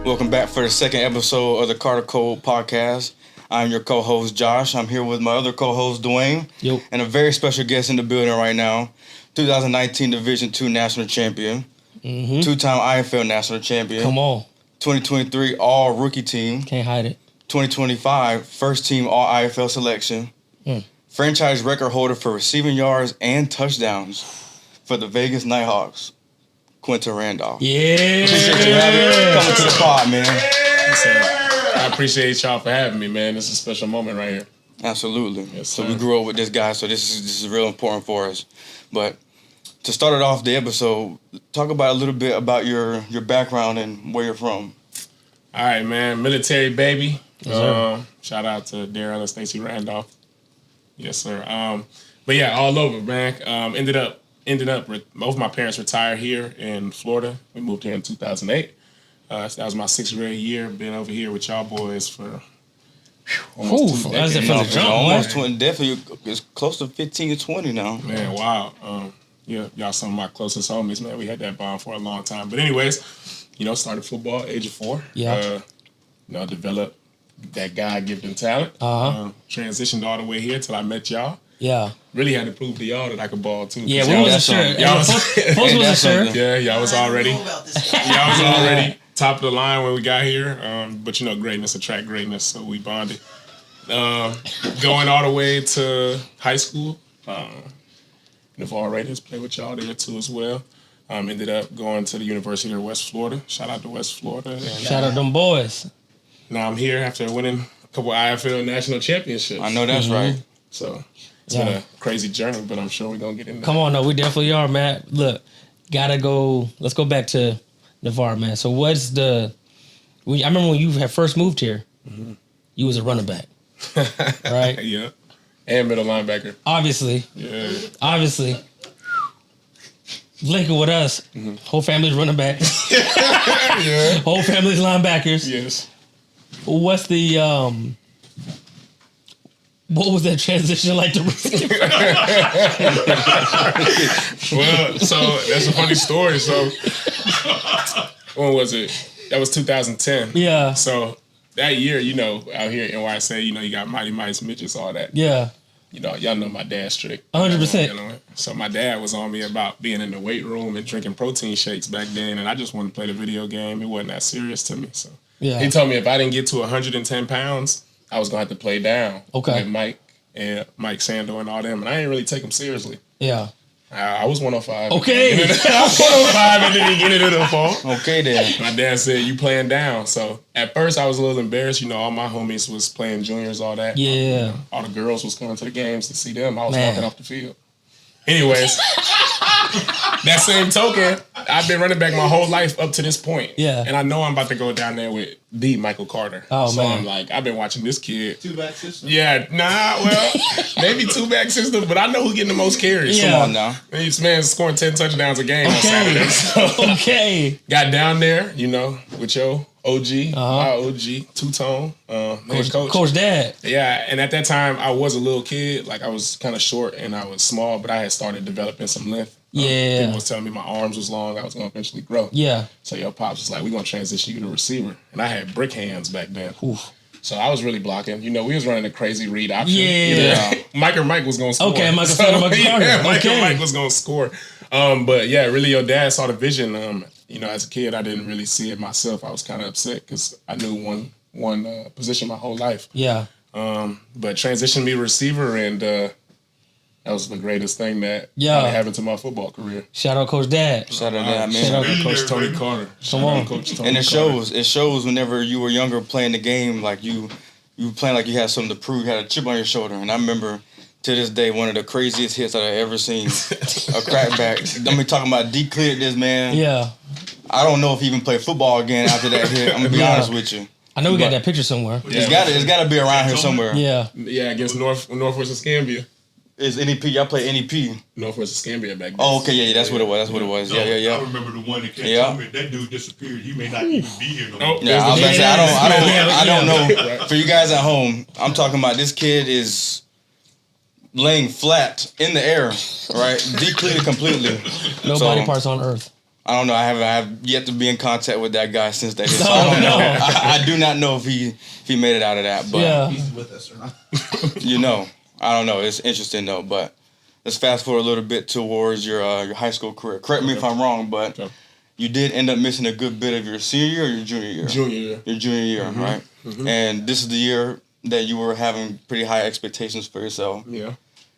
Welcome back for the second episode of the Carter Code podcast. I'm your co-host, Josh. I'm here with my other co-host, Dwayne. Yep. And a very special guest in the building right now. 2019 Division II National Champion. Mm-hmm. Two-time IFL National Champion. Come on. 2023 All-Rookie Team. Can't hide it. 2025 First-Team All-IFL Selection. Franchise record holder for receiving yards and touchdowns for the Vegas Nighthawks. Quentin Randolph. Yeah. Appreciate you coming to the pod, man. I appreciate y'all for having me, man. This is a special moment right here. Absolutely. Yes, so sir. we grew up with this guy, so this is real important for us. But to start it off the episode, talk about a little bit about your background and where you're from. All right, man. Military baby. Yes, Shout out to Daryl and Stacey Randolph. Yes, sir. But yeah, all over, man. Ended up. Both my parents retired here in Florida. We moved here in 2008. That was my 6th grade year. Been over here with y'all boys for almost 2 decades. Almost 20. Definitely, it's close to 15 to 20 now. Man, wow. Yeah, y'all some of my closest homies, man. We had that bond for a long time. But anyways, started football at age of 4. Yeah. Developed that God-given talent. Transitioned all the way here till I met y'all. Yeah. Really had to prove to y'all that I could ball too. Yeah, we wasn't sure. Y'all was sure. Yeah, y'all was already top of the line when we got here. But greatness attract greatness, so we bonded. Going all the way to high school. Navarre Raiders played with y'all there too as well. Ended up going to the University of West Florida. Shout out to West Florida. And, Shout out them boys. Now I'm here after winning a couple IFL national championships. I know that's right. So it's been a crazy journey, but I'm sure we're going to get into Come on, no, we definitely are, man. Look, let's go back to Navarre, man. So I remember when you had first moved here, you was a running back, right? Yeah. And middle linebacker. Obviously. Yeah. Obviously. Linking with us, whole family's running back. Yeah. Whole family's linebackers. Yes. What's the what was that transition like to receive? Well, so that's a funny story. So when was it? That was 2010. Yeah. So that year, out here in NYC, you got Mighty Mice, Midgets, all that. Yeah. Y'all know my dad's strict. 100%. So my dad was on me about being in the weight room and drinking protein shakes back then, and I just wanted to play the video game. It wasn't that serious to me. So he told me if I didn't get to 110 pounds, I was going to have to play down with Mike and Mike Sando and all them, and I didn't really take them seriously. Yeah. I was 105. Okay. I was 105 and then he get into the fall. Okay, then. My dad said, you playing down. So at first I was a little embarrassed. All my homies was playing juniors, all that. Yeah. All the girls was coming to the games to see them. I was walking off the field. Anyways, that same token, I've been running back my whole life up to this point. Yeah. And I know I'm about to go down there with the Michael Carter. Oh, so man. I'm like, I've been watching this kid. Two-back system? Yeah, maybe two-back system, but I know who getting the most carries. Yeah. Come on now. This man's scoring 10 touchdowns a game on Saturday. So Okay. got down there, with your OG, my OG, two-tone, coach. Coach Dad. Yeah, and at that time, I was a little kid. Like, I was kind of short and I was small, but I had started developing some length. Yeah. People was telling me my arms was long. I was going to eventually grow. Yeah. So your pops was like, we're going to transition you to receiver. And I had brick hands back then. Oof. So I was really blocking. We was running a crazy read option. Yeah. Mike or Mike was going to score. Okay, Mike or Mike or Mike was going to score. But yeah, really your dad saw the vision. As a kid, I didn't really see it myself. I was kind of upset because I knew one position my whole life. Yeah. But transitioned me to receiver, and that was the greatest thing that happened to my football career. Shout out Coach Dad. Shout out that, man. Shout out Coach Tony Carter. Come on. Coach Tony And it Carter. shows whenever you were younger playing the game, like you playing like you had something to prove, you had a chip on your shoulder. And I remember to this day, one of the craziest hits that I've ever seen. A crackback. I mean, talking about decleared this man. Yeah. I don't know if he even played football again after that hit. I'm gonna be honest with you. I know we got that picture somewhere. It's gotta be around here somewhere. Yeah. Yeah, against Northwest Escambia. It's NEP. Y'all play NEP. Northwest Escambia back then. Oh, okay, yeah, that's what it was. Yeah. I remember the one that came. Yeah. That dude disappeared. He may not even be here no more. Oh, Yeah, I was about to say, I don't know. Right. For you guys at home, I'm talking about this kid is laying flat in the air, right? Depleted completely. No So, body parts on earth. I don't know. I have yet to be in contact with that guy since that hit. So I don't know. I do not know if he made it out of that. But He's with us or not. I don't know. It's interesting though. But let's fast forward a little bit towards your high school career. Correct me if I'm wrong, but you did end up missing a good bit of your senior year or your junior year. Junior year. Your junior year, right? Mm-hmm. And this is the year that you were having pretty high expectations for yourself. Yeah.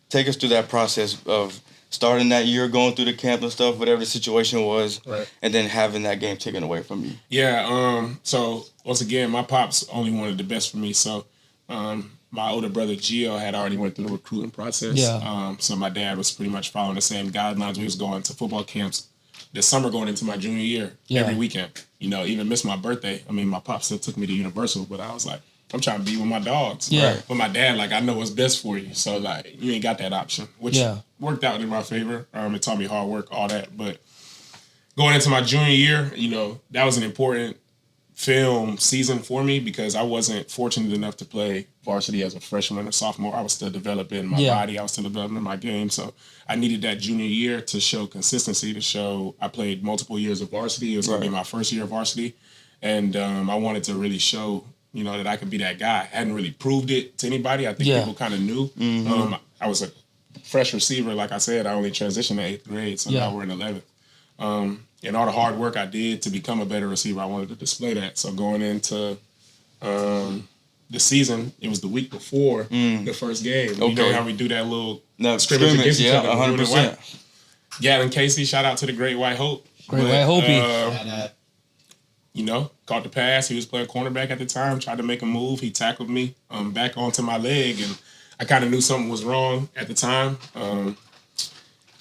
Take us through that process of starting that year, going through the camp and stuff, whatever the situation was, and then having that game taken away from you. Yeah. So once again, my pops only wanted the best for me. So my older brother Gio had already went through the recruiting process. Yeah. So my dad was pretty much following the same guidelines. We was going to football camps this summer going into my junior year every weekend. Even missed my birthday. I mean, my pops still took me to Universal, but I was like, I'm trying to be with my dogs. Yeah. Right? But my dad, like, I know what's best for you. So, like, you ain't got that option, which worked out in my favor. It taught me hard work, all that. But going into my junior year, that was an important film season for me because I wasn't fortunate enough to play varsity as a freshman or sophomore. I was still developing my body. I was still developing my game. So I needed that junior year to show consistency, to show I played multiple years of varsity. It was going to be my first year of varsity. And I wanted to really show that I could be that guy. I hadn't really proved it to anybody. I think people kind of knew. Mm-hmm. I was a fresh receiver. Like I said, I only transitioned to 8th grade, so now we're in 11th. And all the hard work I did to become a better receiver, I wanted to display that. So going into the season, it was the week before the first game. Okay. You know how we do that little scrimmage against each other. 100%. Gavin Casey, shout out to the Great White Hope. White Hope. Caught the pass. He was playing cornerback at the time. Tried to make a move. He tackled me back onto my leg, and I kind of knew something was wrong at the time.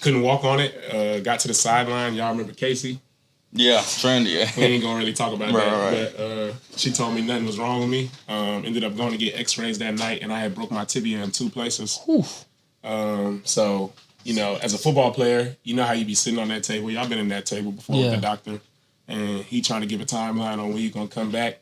Couldn't walk on it. Got to the sideline. Y'all remember Casey? Yeah, trendy. Yeah. We ain't gonna really talk about that. Right. But she told me nothing was wrong with me. Ended up going to get X-rays that night, and I had broke my tibia in 2 places. So as a football player, you know how you be sitting on that table. Y'all been in that table before with the doctor. And he trying to give a timeline on when you gonna come back.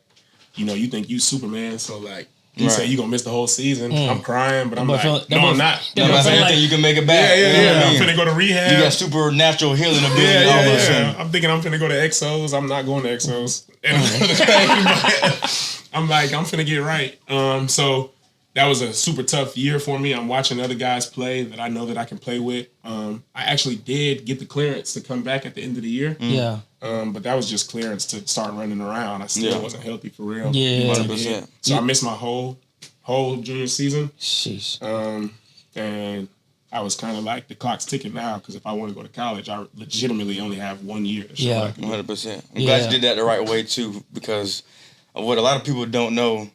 You think you Superman, so like he said you gonna miss the whole season. I'm crying, but I'm like, I'm not. You can make it back. Yeah. I'm finna go to rehab. You got supernatural healing ability. Yeah. I'm thinking I'm finna go to Exos. I'm not going to Exos. And I'm like, I'm finna get right. So that was a super tough year for me. I'm watching other guys play that I know that I can play with. I actually did get the clearance to come back at the end of the year. Yeah. But that was just clearance to start running around. I still wasn't healthy for real. Yeah. 100%. So I missed my whole junior season. Sheesh. And I was kind of like, the clock's ticking now because if I want to go to college, I legitimately only have 1 year to show what I can do. 100%. I'm glad you did that the right way too, because what a lot of people don't know,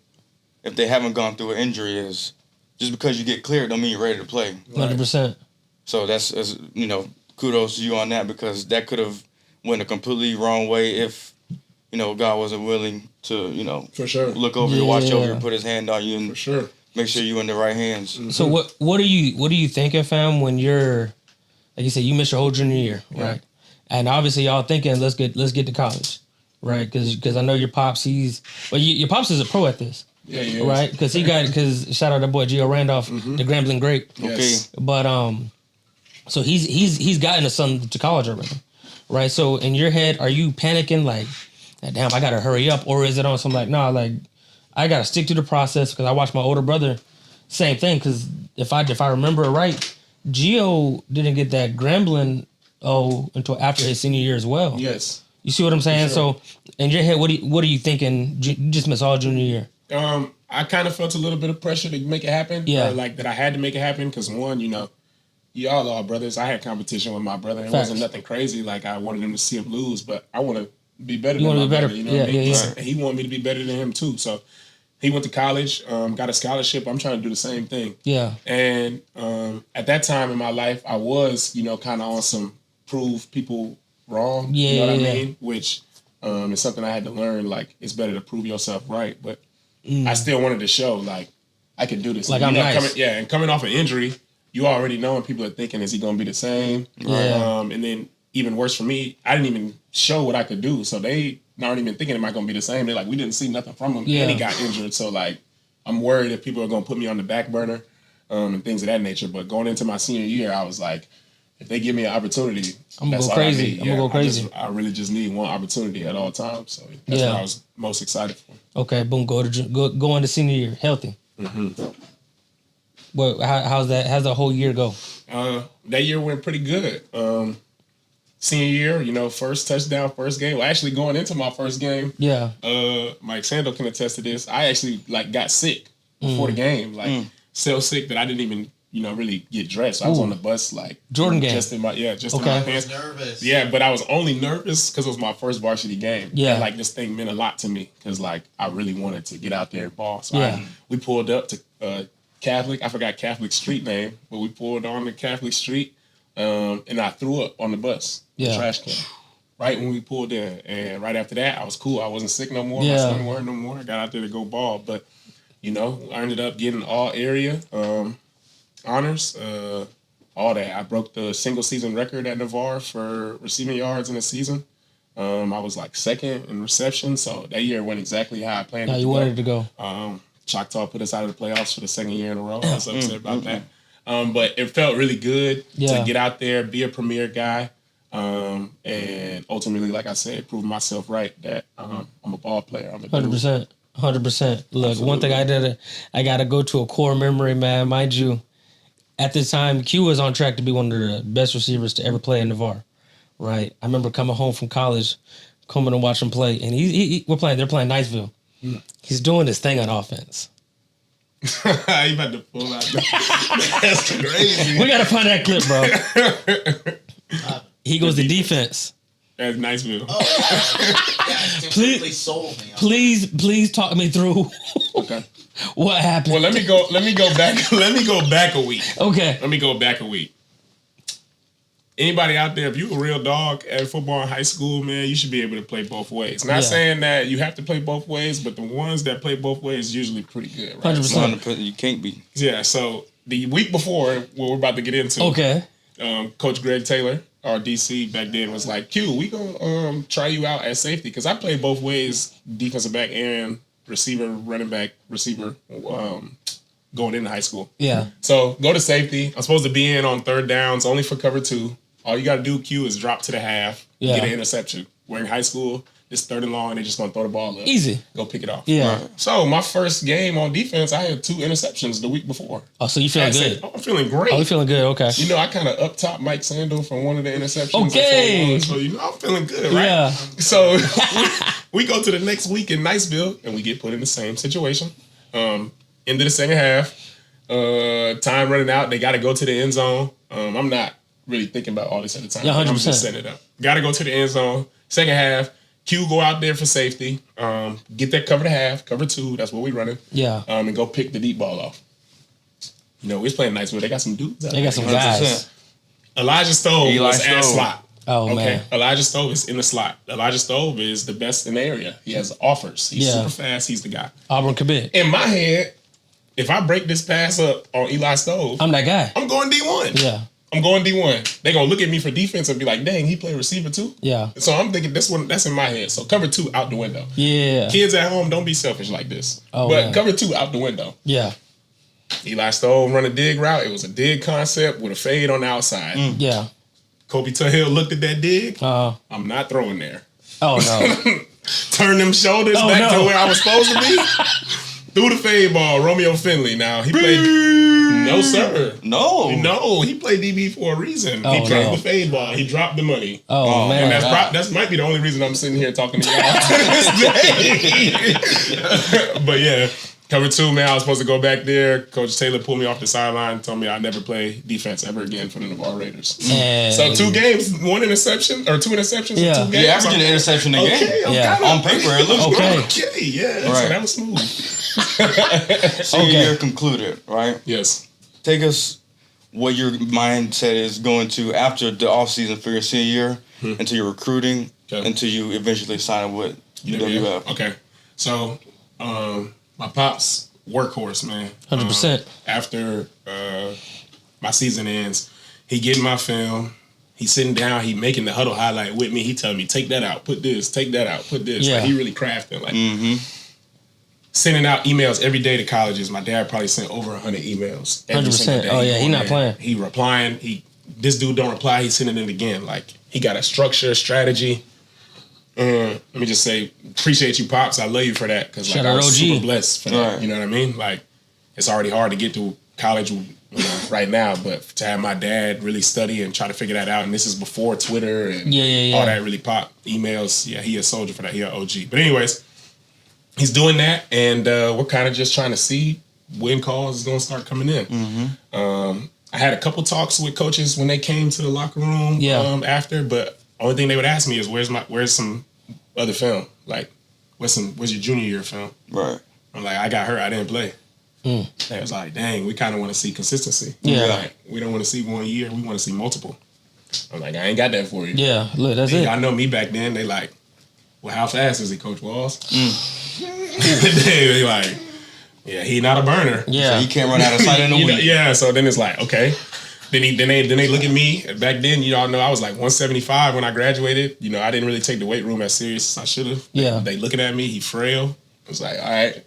if they haven't gone through an injury, is just because you get cleared don't mean you're ready to play. 100%. So that's kudos to you on that, because that could have went a completely wrong way if God wasn't willing to for sure look over you, watch over you, put His hand on you, and for sure make sure you're in the right hands. Mm-hmm. So what are you thinking, fam, when you're, like you said, you missed your whole junior year, right? And obviously y'all thinking let's get to college, right? Because I know your pops, your pops is a pro at this. Yeah. Right? Because shout out that boy Gio Randolph, the Grambling great. Yes. Okay. But so he's gotten his son to college already, right? So in your head, are you panicking like, damn, I gotta hurry up, or is it on some like, nah, like I gotta stick to the process because I watched my older brother, same thing. Because if I remember it right, Gio didn't get that Grambling until after his senior year as well. Yes. You see what I'm saying? Sure. So in your head, what are you thinking? You just missed all junior year. I kind of felt a little bit of pressure to make it happen. Yeah. Or like that I had to make it happen because one, y'all are brothers. I had competition with my brother. It wasn't nothing crazy. Like I wanted him to see him lose, but I want to be better than my brother. You know what I mean? Yeah. He wanted me to be better than him too. So he went to college, got a scholarship. I'm trying to do the same thing. Yeah. And at that time in my life, I was, kind of on some prove people wrong. Yeah. You know what I mean? Which is something I had to learn. Like it's better to prove yourself right, but I still wanted to show like I could do this. Like I'm nice. Coming off an injury, you already know, and people are thinking, is he going to be the same? Yeah. And then even worse for me, I didn't even show what I could do, so they aren't even thinking, am I going to be the same? They're like, we didn't see nothing from him, and he got injured. So like, I'm worried if people are going to put me on the back burner and things of that nature. But going into my senior year, I was like, if they give me an opportunity, I'm gonna that's go all I crazy. need. I'm gonna go crazy. I really just need one opportunity at all times. So that's what I was most excited for. Okay, boom. Go into senior year healthy. Mm-hmm. Well, how's that? How's the whole year go? That year went pretty good. Senior year, first touchdown, first game. Well, actually, going into my first game, Yeah. Mike Sando can attest to this. I actually got sick before the game, so sick that I didn't even really get dressed. So I was on the bus Jordan game. just in my pants. Nervous. Yeah, but I was only nervous because it was my first varsity game. Yeah. And, this thing meant a lot to me because I really wanted to get out there and ball. So we pulled up to Catholic. I forgot Catholic street name, but we pulled on the Catholic street, and I threw up on the bus. The trash can. Right when we pulled in, and right after that, I was cool. I wasn't sick no more. My stomach weren't no more. I got out there to go ball, but I ended up getting all area honors, all that. I broke the single season record at Navarre for receiving yards in a season. I was second in reception, so that year went exactly how I planned. How you wanted to go? Choctaw put us out of the playoffs for the second year in a row. I was upset about that, but it felt really good to get out there, be a premier guy. And ultimately, like I said, prove myself right that I'm a ball player. I'm a 100%. 100%. Look, absolutely. One thing I got to go to a core memory, man. Mind you, at the time, Q was on track to be one of the best receivers to ever play in Navarre, right? I remember coming home from college, coming and watching him play, and they're playing Niceville. He's doing this thing on offense. You about to pull out. That's crazy. We got to find that clip, bro. He goes to defense. That's Niceville. Please talk me through. Okay. What happened? Well, let me go back. Let me go back a week. Okay. Let me go back a week. Anybody out there, if you a real dog at football in high school, man, you should be able to play both ways. Not saying that you have to play both ways, but the ones that play both ways is usually pretty good, right? 100%. You can't be. Yeah, so the week before, what we're about to get into, Coach Greg Taylor, our DC back then, was like, Q, we gonna try you out at safety, because I played both ways, defensive back and receiver, running back, receiver, going into high school. Yeah. So go to safety. I'm supposed to be in on third downs, only for cover 2. All you got to do, Q, is drop to the half, get an interception. We're in high school, it's third and long, they're just going to throw the ball up. Easy. Go pick it off. Yeah. Right. So my first game on defense, I had 2 interceptions the week before. Oh, so you feeling good? I'm feeling great. Oh, you feeling good? Okay. I kind of up-top Mike Sandel from one of the interceptions. Okay. So, I'm feeling good, right? Yeah. So we go to the next week in Niceville, and we get put in the same situation. Into the second half, time running out, they got to go to the end zone. I'm not really thinking about all this at the time. Yeah, 100%. I'm just setting it up. Got to go to the end zone. Second half, Q go out there for safety. Get that cover to half, cover 2. That's what we running. Yeah. And go pick the deep ball off. We was playing Niceville. They got some dudes out there. They got some guys. Elijah Stove was at slot. Oh, man. Elijah Stove is in the slot. Elijah Stove is the best in the area. He has offers. He's super fast. He's the guy. Auburn commit. In my head, if I break this pass up on Eli Stove, I'm that guy. I'm going D1. Yeah. I'm going D1. They're going to look at me for defense and be like, dang, he played receiver too? Yeah. So I'm thinking that's in my head. So cover 2 out the window. Yeah. Kids at home, don't be selfish like this. Oh, but man. Cover 2 out the window. Yeah. Eli Stove run a dig route. It was a dig concept with a fade on the outside. Yeah. Kobe Tuhill looked at that dig. I'm not throwing there. Oh, no. Turn them shoulders back to where I was supposed to be. Threw the fade ball. Romeo Finley. Now, he played... No, sir. No, he played DB for a reason. He dropped the fade ball. He dropped the money. Oh, man. And that might be the only reason I'm sitting here talking to y'all to this day. But yeah, cover 2, man. I was supposed to go back there. Coach Taylor pulled me off the sideline and told me I'd never play defense ever again for the Navarre Raiders. So 2 games, 1 interception, or 2 interceptions in 2 games. Yeah, averaging an interception a game. On paper, it looks good. Okay, yeah. Right. So that was smooth. Senior year concluded, right? Yes. Take us what your mindset is going to after the offseason for your senior year, into your recruiting, until you eventually sign with UWF. Okay. So, my pops, workhorse, man. 100%. After my season ends, he getting my film. He's sitting down. He making the huddle highlight with me. He telling me, take that out, put this, take that out, put this. Yeah. Like, he really crafting. Like, sending out emails every day to colleges. My dad probably sent over 100 emails. 100%. Oh, yeah. He not playing. He replying. He this dude don't reply, he's sending it again. Like, he got a structure, strategy. Let me just say, appreciate you, Pops. I love you for that. Because like, I was super blessed for that. You know what I mean? Like, it's already hard to get to college right now, but to have my dad really study and try to figure that out, and this is before Twitter and all that really popped. Emails, he a soldier for that. He an OG. But anyways, he's doing that, and we're kind of just trying to see when calls is going to start coming in. I had a couple talks with coaches when they came to the locker room after, but only thing they would ask me is where's some other film? Like, where's your junior year film? Right. I'm like, I got hurt, I didn't play. They was like, dang, we kind of want to see consistency. Yeah. Like, we don't want to see 1 year, we want to see multiple. I'm like, I ain't got that for you. Yeah, look, that's it. Y'all know me back then, they like, well, how fast is he, Coach Walls? They like, yeah, he not a burner. Yeah. So he can't run out of sight in a week. Yeah, so then it's like, okay. Then they look at me. Back then, y'all know I was like 175 when I graduated. You know, I didn't really take the weight room as serious as I should have. Yeah. They looking at me, he frail. I was like, all right,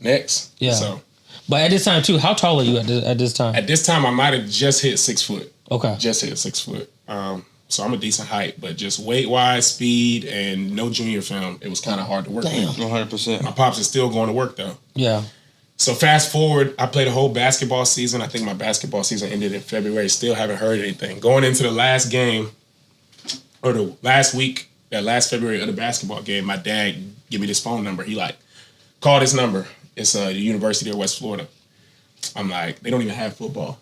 next. Yeah. So, but at this time too, how tall are you at this time? at this time, I might have just hit 6 foot. Okay. Just hit 6 foot. So I'm a decent height, but just weight-wise, speed, and no junior film, it was kind of hard to work with. 100%. My pops is still going to work, though. Yeah. So fast forward, I played a whole basketball season. I think my basketball season ended in February. Still haven't heard anything. Going into the last game, or the last week, that last February of the basketball game, my dad gave me this phone number. He like, call this number. It's the University of West Florida. I'm like, they don't even have football.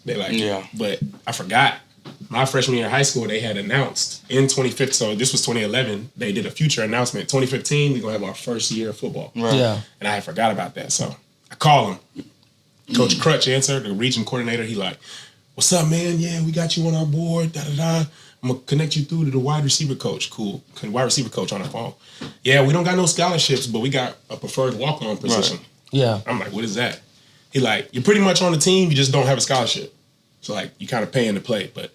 They like, but I forgot. My freshman year of high school, they had announced in 2015, so this was 2011, they did a future announcement. 2015, we're going to have our first year of football. Right. Yeah. And I had forgot about that. So I call him. Coach Crutch answered, the region coordinator. He like, what's up, man? Yeah, we got you on our board. Da-da-da. I'm going to connect you through to the wide receiver coach. Cool. Wide receiver coach on the phone. Yeah, we don't got no scholarships, but we got a preferred walk-on position. Right. Yeah. I'm like, what is that? He like, you're pretty much on the team. You just don't have a scholarship. So, like, you kind of paying to play. But,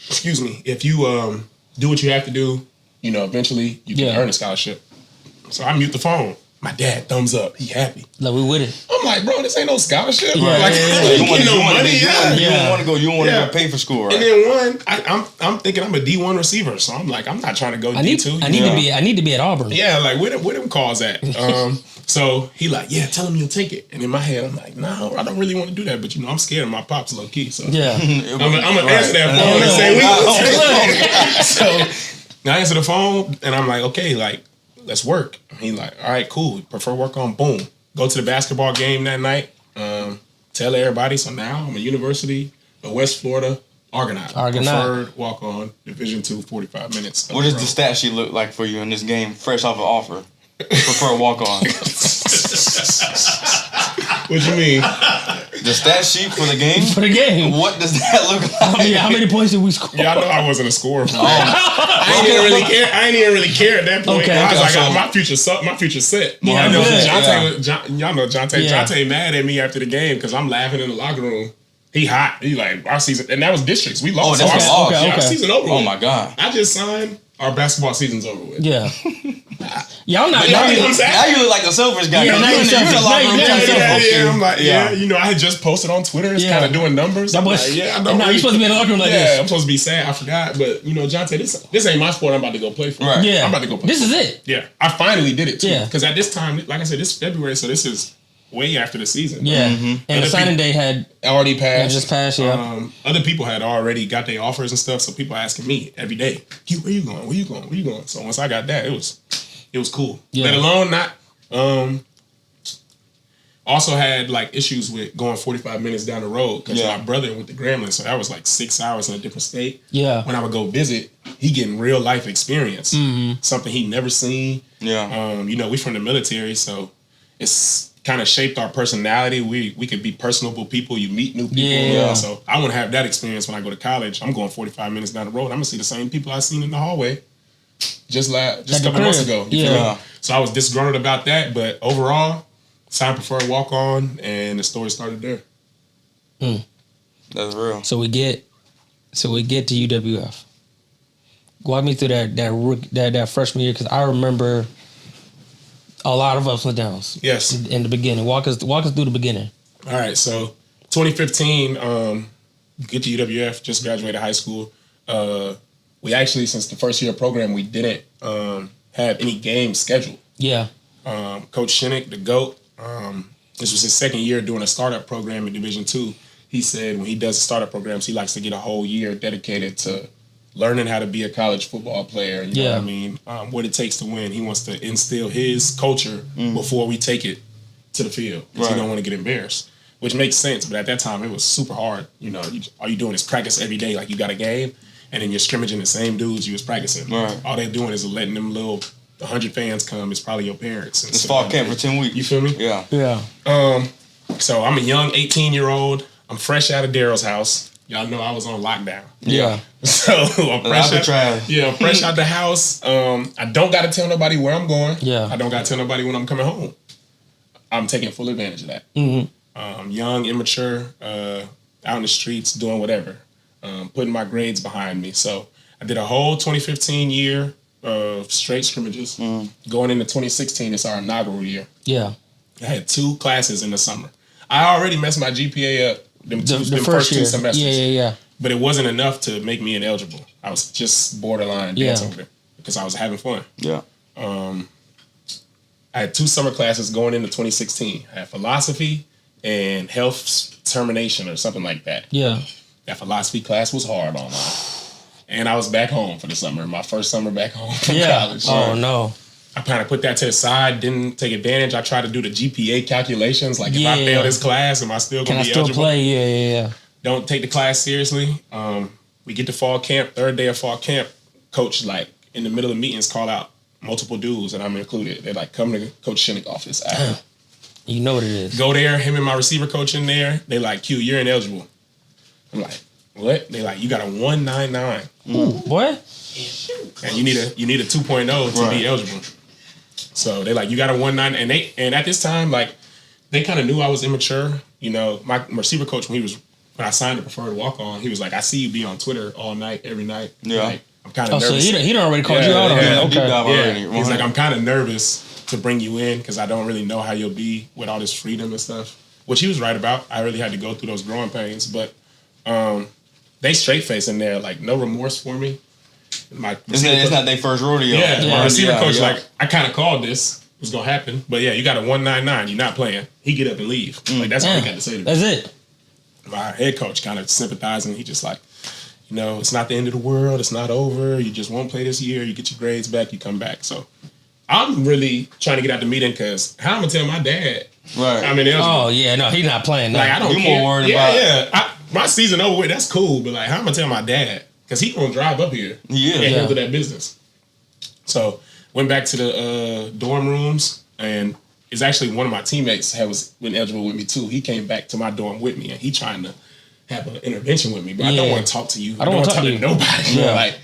excuse me, if you do what you have to do, you know, eventually you can earn a scholarship. So I mute the phone. My dad, thumbs up. He happy. Like, we with it. I'm like, bro, this ain't no scholarship. Yeah, Like, You you don't no money. want to go. You don't want to go pay for school, right? And then I'm thinking I'm a D1 receiver, so I'm like, I'm not trying to go D2. I need to be at Auburn. Yeah, like where them calls at? So he like, yeah, tell him you'll take it. And in my head, I'm like, no, I don't really want to do that, but you know, I'm scared of my pops low key. So Yeah. I'm gonna answer that phone and say we will take it. So I answer the phone and I'm like, okay, like, let's work. He like, all right, cool. Prefer work on, boom. Go to the basketball game that night. Tell everybody. So now I'm a University of West Florida Argonaut. Preferred walk on, Division II, 45 minutes. What does the stat sheet look like for you in this game, fresh off an offer? Prefer walk on. What you mean? The stat sheet for the game? For the game. What does that look like? How many points did we score? Yeah, I know I wasn't a scorer for that. I ain't even really care at that point. Okay. I was like, So- my future set. Yeah, I know good. y'all know Jonte. Yeah. Jonte mad at me after the game because I'm laughing in the locker room. He hot. He like, our season, and that was districts. We lost. that's So okay, our season over. Oh with. my God. I just signed. Our basketball season's over with. Yeah. Y'all not. Yeah, y'all, I'm saying. Now you look like the selfish guy. Yeah, now you're in you're the locker room. selfish. Now you're selfish. Yeah, I'm like, Yeah. you know, I had just posted on Twitter. It's Yeah. kind of doing numbers. That I'm was, like, yeah, I and don't now really, you're supposed to be in the locker room like yeah, this. I'm supposed to be sad. I forgot, but you know, Jonte, this ain't my sport. I'm about to go play for. Right. Yeah. I'm about to go play. This for. is it. Yeah, I finally did it too. Yeah. Because at this time, like I said, this is February, so this is way after the season. Yeah. And the Other signing day had already passed. just passed. Yeah. Other people had already got their offers and stuff, so people asking me every day, where you going? Where you going? Where you going? So once I got that, it was cool. Yeah. Let alone not. Also had like issues with going 45 minutes down the road because my brother went to Grambling, so that was like 6 hours in a different state. Yeah. When I would go visit, he getting real life experience, something he never seen. Yeah. You know, we from the military, so it's kind of shaped our personality. We could be personable people. You meet new people. Yeah. So I want to have that experience when I go to college. I'm going 45 minutes down the road. I'm gonna see the same people I seen in the hallway just a couple months ago. You feel me? So I was disgruntled about that, but overall, signed preferred walk on, and the story started there. That's real. So we get to UWF. Walk me through that freshman year, because I remember a lot of ups and downs. Yes. In the beginning, walk us through the beginning. All right. So 2015, get to UWF, just graduated high school. We actually, since the first year program, we didn't have any games scheduled. Yeah. Coach Shinnick, the GOAT, this was his second year doing a startup program in Division II. He said when he does startup programs, he likes to get a whole year dedicated to learning how to be a college football player. You know what I mean? What it takes to win. He wants to instill his culture before we take it to the field. Because he don't want to get embarrassed, which makes sense. But at that time, it was super hard. You know, all you're doing is practice every day. Like, you got a game, and then you're scrimmaging the same dudes you was practicing. Right. All they're doing is letting them little 100 fans come. It's probably your parents. It's fall camp for 10 weeks. You feel me? Yeah. Yeah. So I'm a young 18-year-old. I'm fresh out of Daryl's house. Y'all know I was on lockdown. Yeah. So I'm fresh I'm fresh out the house. I don't got to tell nobody where I'm going. Yeah. I don't got to tell nobody when I'm coming home. I'm taking full advantage of that. Young, immature, out in the streets, doing whatever. Putting my grades behind me. So I did a whole 2015 year of straight scrimmages. Going into 2016, it's our inaugural year. Yeah. I had 2 classes in the summer. I already messed my GPA up them first year. 2 semesters. Yeah. But it wasn't enough to make me ineligible. I was just borderline dance over there because I was having fun. Yeah. I had 2 summer classes going into 2016. I had philosophy and health termination or something like that. Yeah. That philosophy class was hard online. And I was back home for the summer, my first summer back home from college. Oh, no. I kind of put that to the side, didn't take advantage. I tried to do the GPA calculations. Like, if I fail this class, am I still going to be eligible? Can I still play? Yeah. Don't take the class seriously. We get to fall camp, 3rd day of fall camp. Coach, like, in the middle of meetings, call out multiple dudes, and I'm included. They're like, come to Coach Shinnick's office. You know what it is. Go there, him and my receiver coach in there. They like, Q, you're ineligible. I'm like, what? They like, you got a 199. What? And you need a 2.0 to be eligible. So they like, you got a 1.9, and at this time, like, they kind of knew I was immature. You know, my receiver coach, when I signed the preferred walk on, he was like, I see you be on Twitter all night, every night. Yeah. Like, I'm kind of nervous. So he done already called you out on that. Okay. Yeah. He's like, I'm kind of nervous to bring you in because I don't really know how you'll be with all this freedom and stuff. Which he was right about. I really had to go through those growing pains, but they straight face in there, like, no remorse for me. It's not their first rodeo. Yeah, my receiver coach, like, I kind of called this was gonna happen, but yeah, you got a 199. You're not playing. He get up and leave. Like, that's all he got to say to me. That's it. My head coach kind of sympathizing. He just like, you know, it's not the end of the world. It's not over. You just won't play this year. You get your grades back. You come back. So I'm really trying to get out the meeting because how I'm gonna tell my dad? Right. I mean, Oh yeah, no, he's not playing. Like, I don't You care. more worried about my season over with. That's cool, but like, how I'm gonna tell my dad? Because he gonna drive up here and handle that business. So went back to the dorm rooms, and it's actually one of my teammates was been eligible with me too. He came back to my dorm with me, and he trying to have an intervention with me, but I don't want to talk to you. I don't want to talk to nobody. Yeah. Like,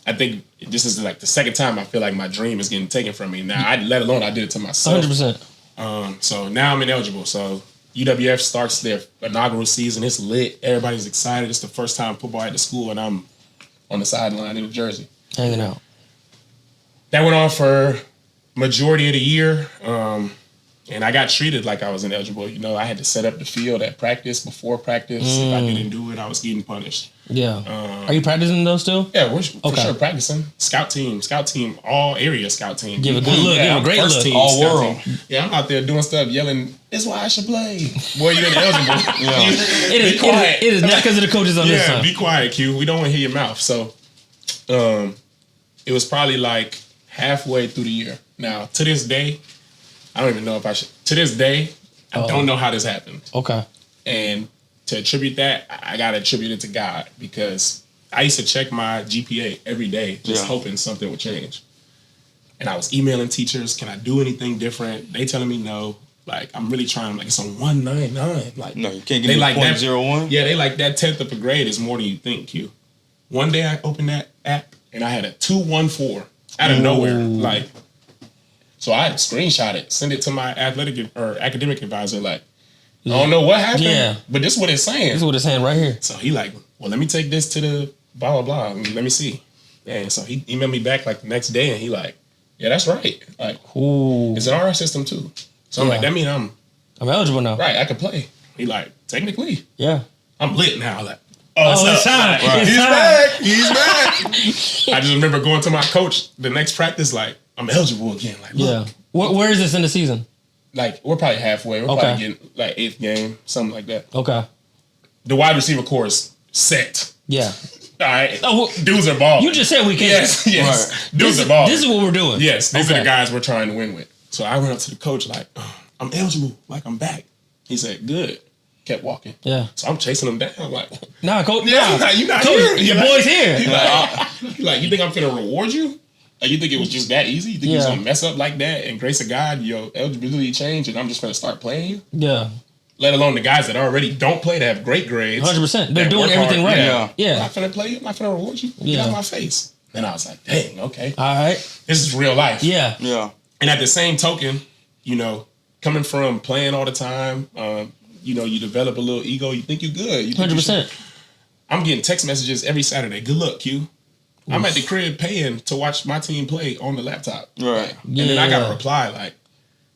I think this is like the second time I feel like my dream is getting taken from me. Now, let alone I did it to myself. 100%. So now I'm ineligible. So UWF starts their inaugural season. It's lit. Everybody's excited. It's the first time football at the school, and I'm on the sideline in New Jersey. Hanging out. That went on for majority of the year. And I got treated like I was ineligible. You know, I had to set up the field at practice, before practice. If I didn't do it, I was getting punished. Yeah. Are you practicing those still? Yeah, we're for sure practicing. Scout team, all area scout team. Give a good look, give a great look. Team, all world. Team. Yeah, I'm out there doing stuff, yelling, "It's why I should play." Boy, you're ineligible. It is not because of the coaches on this side. Be quiet, Q. We don't want to hear your mouth. So, it was probably like halfway through the year. Now, to this day, I don't even know if I should. To this day, I don't know how this happened. Okay. And to attribute that, I got to attribute it to God, because I used to check my GPA every day, just hoping something would change. And I was emailing teachers, can I do anything different? They telling me no. Like, I'm really trying. Like, it's a 199. Like, no, you can't get me like 0.01. Yeah, they like that 10th of a grade is more than you think, Q. One day I opened that app and I had a 214 out of nowhere. Like, so I screenshot it, send it to my athletic or academic advisor. Like, I don't know what happened, but this is what it's saying. This is what it's saying right here. So he like, well, let me take this to the blah, blah, blah. Let me see. And so he emailed me back like the next day, and he like, yeah, that's right. Like, it's in our system too. So I'm like, that means I'm eligible now. Right, I can play. He like, technically. Yeah. I'm lit now. Like, Oh, it's time. Right. It's He's time. back. He's back. I just remember going to my coach the next practice, like, I'm eligible again. Like, look. Yeah. Where is this in the season? Like, we're probably halfway. We're Okay. probably getting, like, 8th game, something like that. Okay. The wide receiver core is set. Yeah. All right. Oh, well, Dudes are balling. you just said we can't. Yes. Right. Dudes are balling. This is what we're doing. Yes, these are Okay. the guys we're trying to win with. So I went up to the coach like, I'm eligible, like I'm back. He said, good. Kept walking. Yeah. So I'm chasing him down like, Nah, coach. yeah, Nah. you not Coach, here. your He boy's here. He like, you think I'm finna reward you? Like, you think it was just that easy? You think he's Yeah. gonna mess up like that and grace of God, your eligibility change and I'm just gonna start playing you? Yeah. Let alone the guys that already don't play that have great grades. 100%. They're that doing work everything hard. right. Yeah. Yeah. I'm not finna play you. I'm not finna reward you. Get Yeah. out of my face. Then I was like, dang, okay. All right. This is real life. Yeah. Yeah. And at the same token, you know, coming from playing all the time, you know, you develop a little ego. You think you're good. You think you should- 100%. I'm getting text messages every Saturday. Good luck, Q. I'm at the crib paying to watch my team play on the laptop. Right. And then I got Yeah. a reply like,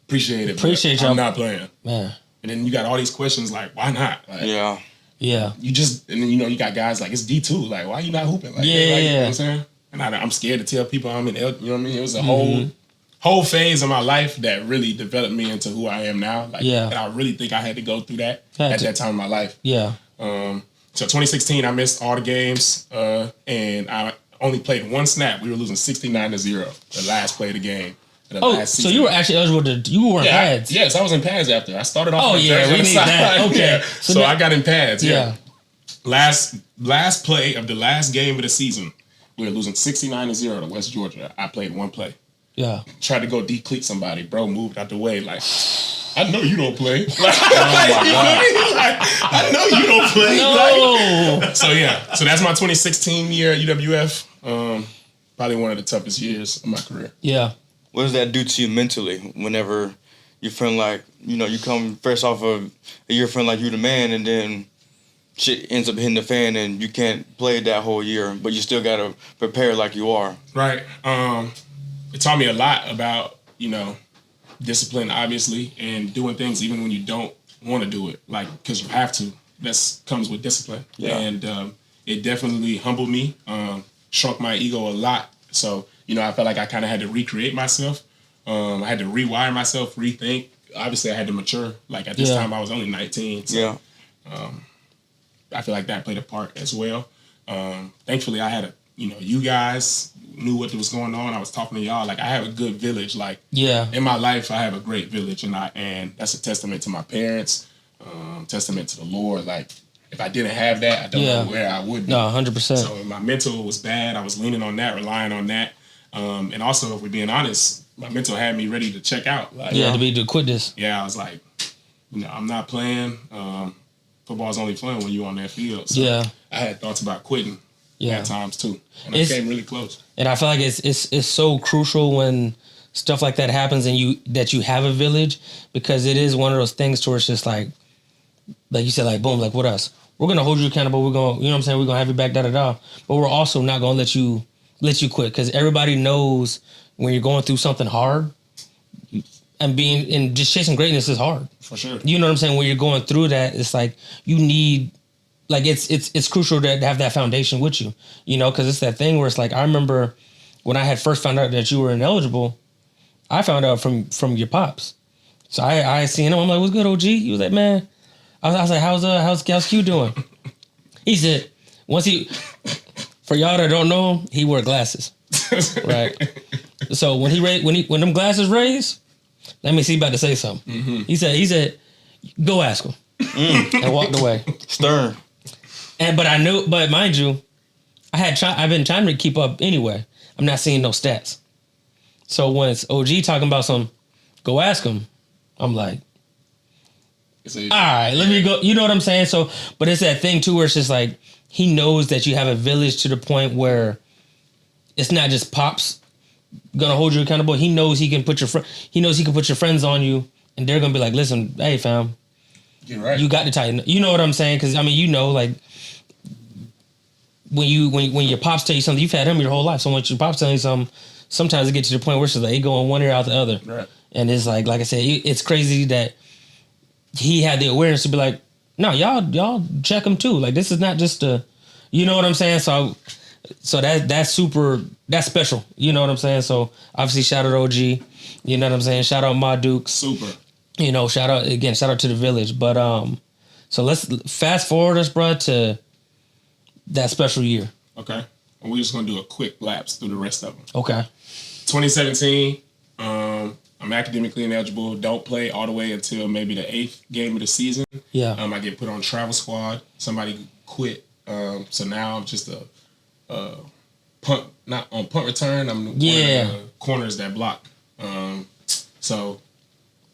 appreciate it. but Appreciate y'all. I'm not playing. Man. And then you got all these questions like, why not? Like, Yeah. Yeah. you just, and then, you know, you got guys like, it's D2. Like, why you not hooping? Like, Yeah, like, you know yeah. what I'm saying? And I'm scared to tell people I'm in L, you know what I mean? It was a whole phase of my life that really developed me into who I am now. Like, Yeah. and I really think I had to go through that Had at to. that time in my life. Yeah. So 2016, I missed all the games, and I only played one snap. We were losing 69-0, the last play of the game. Oh, so you were actually eligible to, you were in pads. Yes, I was in pads after. I started off. Oh, on the yeah, jersey we on the need side. that. Okay. Yeah. So So now- I got in pads. Yeah. Last play of the last game of the season, we were losing 69-0 to West Georgia. I played one play. Yeah. Tried to go decleat somebody. Bro moved out the way like, I know you don't play. Like, I know you don't play. No. Like, so yeah, so that's my 2016 year at UWF. Probably one of the toughest years of my career. Yeah. What does that do to you mentally whenever you feel like, you know, you come fresh off of a year feeling like you're the man and then shit ends up hitting the fan and you can't play that whole year, but you still got to prepare like you are. Right. It taught me a lot about, you know, discipline, obviously, and doing things even when you don't want to do it, like, because you have to. That comes with discipline. Yeah. And it definitely humbled me, shrunk my ego a lot. So, you know, I felt like I kind of had to recreate myself. I had to rewire myself, rethink. Obviously, I had to mature. Like, at this Yeah. time, I was only 19. So Yeah. I feel like that played a part as well. Thankfully, I had you guys knew what was going on. I was talking to y'all. Like, I have a good village. Like, Yeah. in my life, I have a great village, and that's a testament to my parents, testament to the Lord. Like, if I didn't have that, I don't Yeah. know where I would be. No, 100%. So my mental was bad. I was leaning on that, relying on that. And also, if we're being honest, my mental had me ready to check out. Like, Yeah, to quit this. yeah, I was like, you know, I'm not playing. Football's only fun when you're on that field. So Yeah. I had thoughts about quitting Yeah. at times too. And It's- I came really close. And I feel like it's so crucial when stuff like that happens and you have a village, because it is one of those things to where it's just like you said, like, boom, like, what us? We're gonna hold you accountable. We're gonna, you know what I'm saying? We're gonna have you back, da da da. But we're also not gonna let you quit, because everybody knows when you're going through something hard, and just chasing greatness is hard. For sure. You know what I'm saying? When you're going through that, it's like you need, like, it's crucial to have that foundation with you, you know, because it's that thing where it's like, I remember when I had first found out that you were ineligible, I found out from your pops. So I seen him. I'm like, what's good, OG? He was like, man. I was like, how's Q doing? He said, for y'all that don't know him, he wore glasses, right? So when them glasses raised, let me see, about to say something. Mm-hmm. He said, go ask him, and walked away. Stern. But mind you, I've been trying to keep up anyway. I'm not seeing no stats. So when it's OG talking about some, go ask him, I'm like, all right, let me go. You know what I'm saying? So, but it's that thing too where it's just like, he knows that you have a village to the point where it's not just pops gonna hold you accountable. He knows he can put your friends on you, and they're gonna be like, listen, hey fam, You're right. you got to tighten. You know what I'm saying? Because I mean, you know, like when your pops tell you something, you've had him your whole life. So when your pops tell you something, sometimes it gets to the point where it's just like, it go in one ear out the other. Right. And it's like I said, it's crazy that he had the awareness to be like, no, y'all check him too. Like, this is not just You know what I'm saying? So that's special. You know what I'm saying? So obviously shout out OG. You know what I'm saying? Shout out Ma Dukes. Super. You know, shout out to the village. But so let's fast forward us, bro, to that special year. Okay. And we're just gonna do a quick lapse through the rest of them. Okay. 2017. I'm academically ineligible. Don't play all the way until maybe the 8th game of the season. Yeah. I get put on travel squad. Somebody quit. So now I'm just a punt, not on punt return. I'm one of the corners that block. So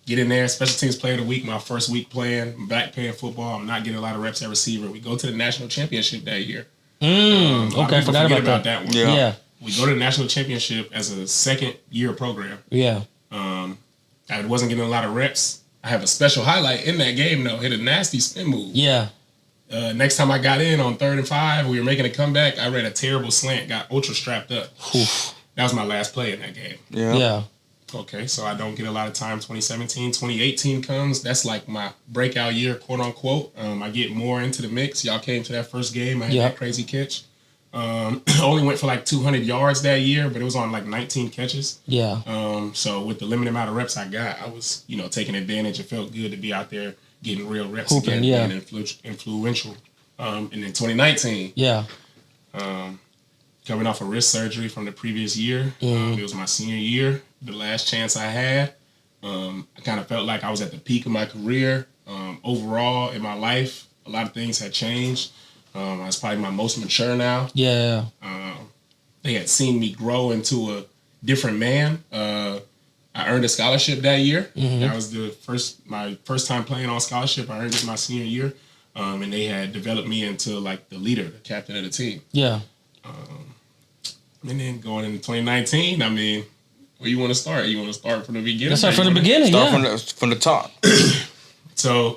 get in there. Special teams player of the week. My first week playing. I'm back playing football. I'm not getting a lot of reps at receiver. We go to the national championship that year. Okay, forgot about that one. Yeah. We go to the national championship as a second year program. Yeah. I wasn't getting a lot of reps. I have a special highlight in that game though. Hit a nasty spin move. Yeah. Next time I got in on 3rd and 5, we were making a comeback. I ran a terrible slant, got ultra strapped up. Oof. That was my last play in that game. Yeah. Okay, so I don't get a lot of time. 2017, 2018 comes. That's like my breakout year, quote unquote. I get more into the mix. Y'all came to that first game. I had that crazy catch. Only went for like 200 yards that year, but it was on like 19 catches. Yeah. So with the limited amount of reps I got, I was, taking advantage. It felt good to be out there getting real reps Hooping, again, being influential. And then 2019. Yeah. Coming off a wrist surgery from the previous year. It was my senior year, the last chance I had. I kind of felt like I was at the peak of my career. Overall, in my life, a lot of things had changed. I was probably my most mature now. Yeah. They had seen me grow into a different man. I earned a scholarship that year. That was my first time playing on scholarship. I earned it my senior year. And they had developed me into like the leader, the captain of the team. Yeah. And then going into 2019, I mean, where you want to start? You want to start from the beginning? Let's start from the beginning, from the top. So,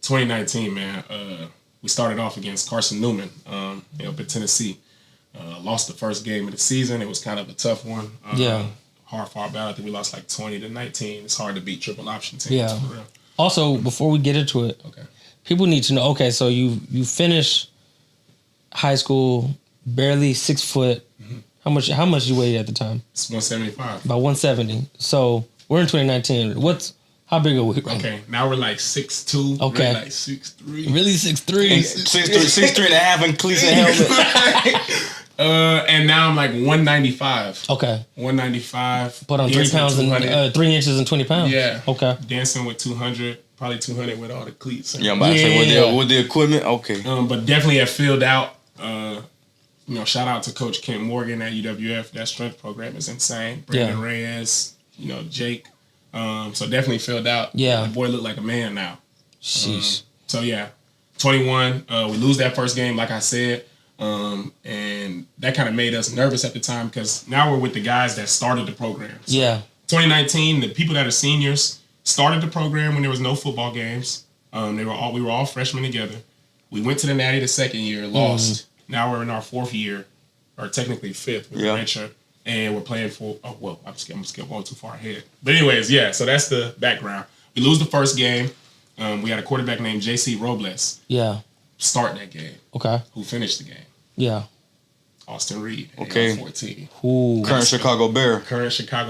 2019, man, we started off against Carson Newman up in Tennessee. Lost the first game of the season. It was kind of a tough one. Hard fought battle. I think we lost like 20-19. It's hard to beat triple option teams. Yeah. Also, before we get into it, people need to know. Okay, so you finished high school, barely 6 foot. How much you weighed at the time? It's 175. About 170. So we're in 2019. How big are we? Right? Okay, now we're like 6'2". Okay, really like 6'3". Really 6'3". 6'3" and a half in cleats and helmet. And now I'm like 195. Okay. 195. Put on 3 pounds and 3 inches and 20 pounds. Yeah. Okay. Dancing with 200, probably 200 with all the cleats. Yeah, I'm about to say with the equipment. Okay. But definitely have filled out. Shout out to Coach Kent Morgan at UWF. That strength program is insane. Brandon Reyes, Jake. So definitely filled out. Yeah. The boy looked like a man now. Sheesh. 21. We lose that first game, like I said. And that kind of made us nervous at the time because now we're with the guys that started the program. So 2019, the people that are seniors started the program when there was no football games. We were all freshmen together. We went to the Natty the second year, lost. Now we're in our 4th year, or technically 5th with the redshirt, and we're playing for. I'm going too far ahead. But anyways, so that's the background. We lose the first game. We had a quarterback named J.C. Robles. Yeah. Start that game. Okay. Who finished the game? Yeah. Austin Reed. Okay. 14. Current Chicago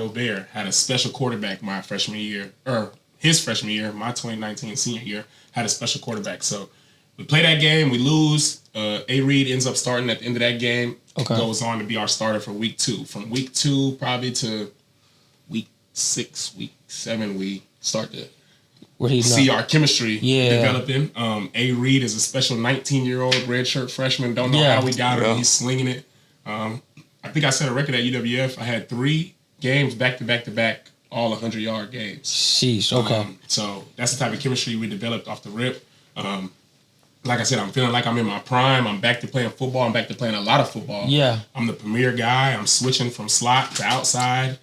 Bear had a special quarterback my freshman year, or his freshman year, my 2019 senior year, had a special quarterback. So we play that game, we lose. A. Reed ends up starting at the end of that game. Okay. Goes on to be our starter for week 2. From week 2 probably to week 6, week 7, we start to see our chemistry developing. A. Reed is a special 19-year-old redshirt freshman. Don't know how we got him. He's slinging it. I think I set a record at UWF. I had 3 games back to back, all 100-yard games. Sheesh. Okay. So that's the type of chemistry we developed off the rip. Like I said, I'm feeling like I'm in my prime. I'm back to playing football. I'm back to playing a lot of football. Yeah. I'm the premier guy. I'm switching from slot to outside.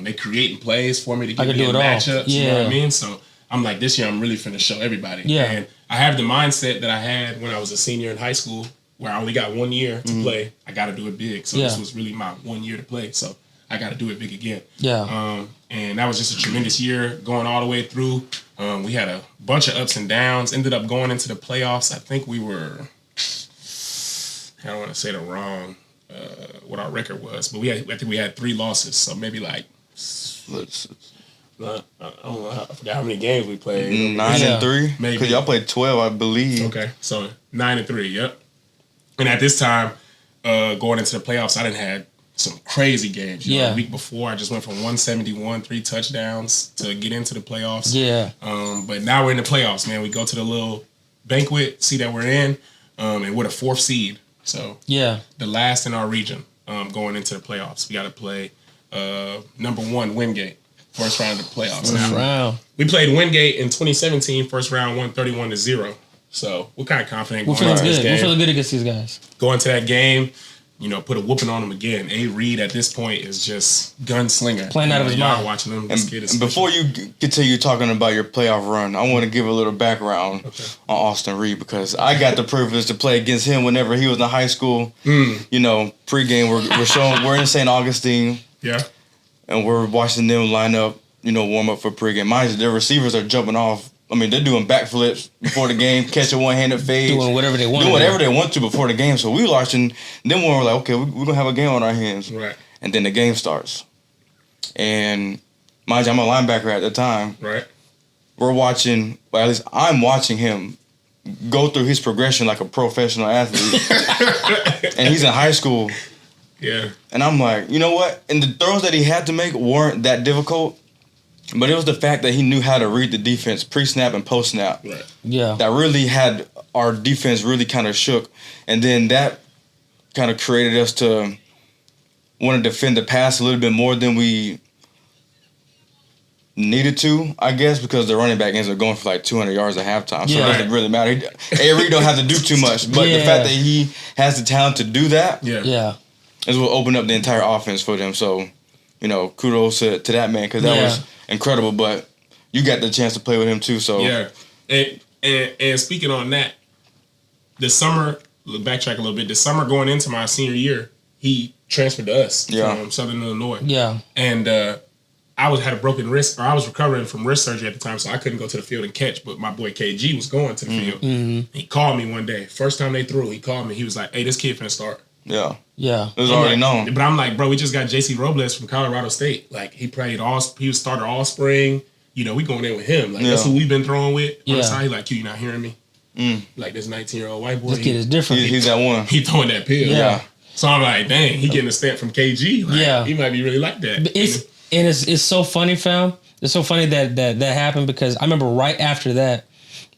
They creating plays for me to get me in matchups. Yeah. You know what I mean? So I'm like, this year I'm really finna show everybody. Yeah. And I have the mindset that I had when I was a senior in high school, where I only got 1 year to play. I got to do it big. So this was really my 1 year to play. So I got to do it big again. Yeah. And that was just a tremendous year going all the way through. We had a bunch of ups and downs. Ended up going into the playoffs. I think we were I don't want to say the wrong what our record was, but I think we had 3 losses, so maybe like I don't know. I forgot how many games we played. 9-3, maybe because y'all played 12, I believe. Okay, so 9-3. Yep. And at this time, going into the playoffs, I didn't have some crazy games. You know, the week before, I just went from 171, 3 touchdowns to get into the playoffs. Yeah. But now we're in the playoffs, man. We go to the little banquet, see that we're in, and we're the 4th seed. So the last in our region going into the playoffs. We got to play number 1 Wingate. First round of the playoffs. We played Wingate in 2017. First round, won 31-0. So we're kind of confident. We're feeling good. We're feeling good against these guys. Going to that game, you know, put a whooping on them again. A. Reed at this point is just gunslinger. Playing out of his mind. Watching them. This kid is and before you continue talking about your playoff run, I want to give a little background on Austin Reed, because I got the privilege to play against him whenever he was in high school. You know, pregame, we're in St. Augustine. Yeah. And we're watching them line up, you know, warm up for pregame. Mind you, their receivers are jumping off. I mean, they're doing backflips before the game, catching one-handed fades. Doing whatever they want. Doing whatever they want to before the game. So we were watching them when we're like, okay, we're going to have a game on our hands. Right. And then the game starts. And mind you, I'm a linebacker at the time. Right. We're watching, well, at least I'm watching him go through his progression like a professional athlete. And he's in high school. Yeah. And I'm like, you know what? And the throws that he had to make weren't that difficult, but it was the fact that he knew how to read the defense pre-snap and post-snap. Right. Yeah. That really had our defense really kind of shook. And then that kind of created us to want to defend the pass a little bit more than we needed to, I guess, because the running back ends up going for like 200 yards at halftime. So it doesn't really matter. Avery don't have to do too much. But the fact that he has the talent to do that. Yeah. Is what opened up the entire offense for them. So, you know, kudos to that man, because that was incredible. But you got the chance to play with him too. So and speaking on that, the summer, backtrack a little bit. The summer going into my senior year, he transferred to us from Southern Illinois. Yeah, and I had a broken wrist, or I was recovering from wrist surgery at the time, so I couldn't go to the field and catch. But my boy KG was going to the field. He called me one day. First time they threw, he called me. He was like, "Hey, this kid finna start." Yeah. It was already known. But I'm like, bro, we just got JC Robles from Colorado State. Like, he was starter all spring. You know, we going in with him. Like, that's who we've been throwing with. On the side, he like, Q, you not hearing me? Like, this 19-year-old white boy. This kid is different. He's that one. He throwing that pill. Yeah. So I'm like, dang, he getting a stamp from KG. Like, he might be really like that. It's so funny, fam. It's so funny that happened, because I remember right after that,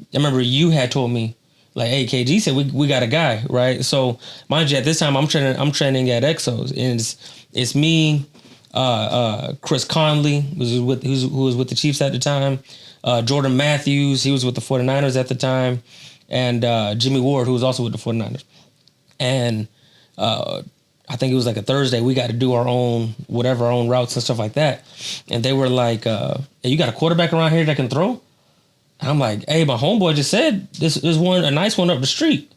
I remember you had told me, like, hey, KG said we got a guy, right? So mind you, at this time I'm training at Exos, and it's me, Chris Conley, who was with the Chiefs at the time, Jordan Matthews, he was with the 49ers at the time, and Jimmy Ward, who was also with the 49ers. And I think it was like a Thursday, we got to do our own routes and stuff like that. And they were like, hey, you got a quarterback around here that can throw? I'm like, hey, my homeboy just said there's a nice one up the street.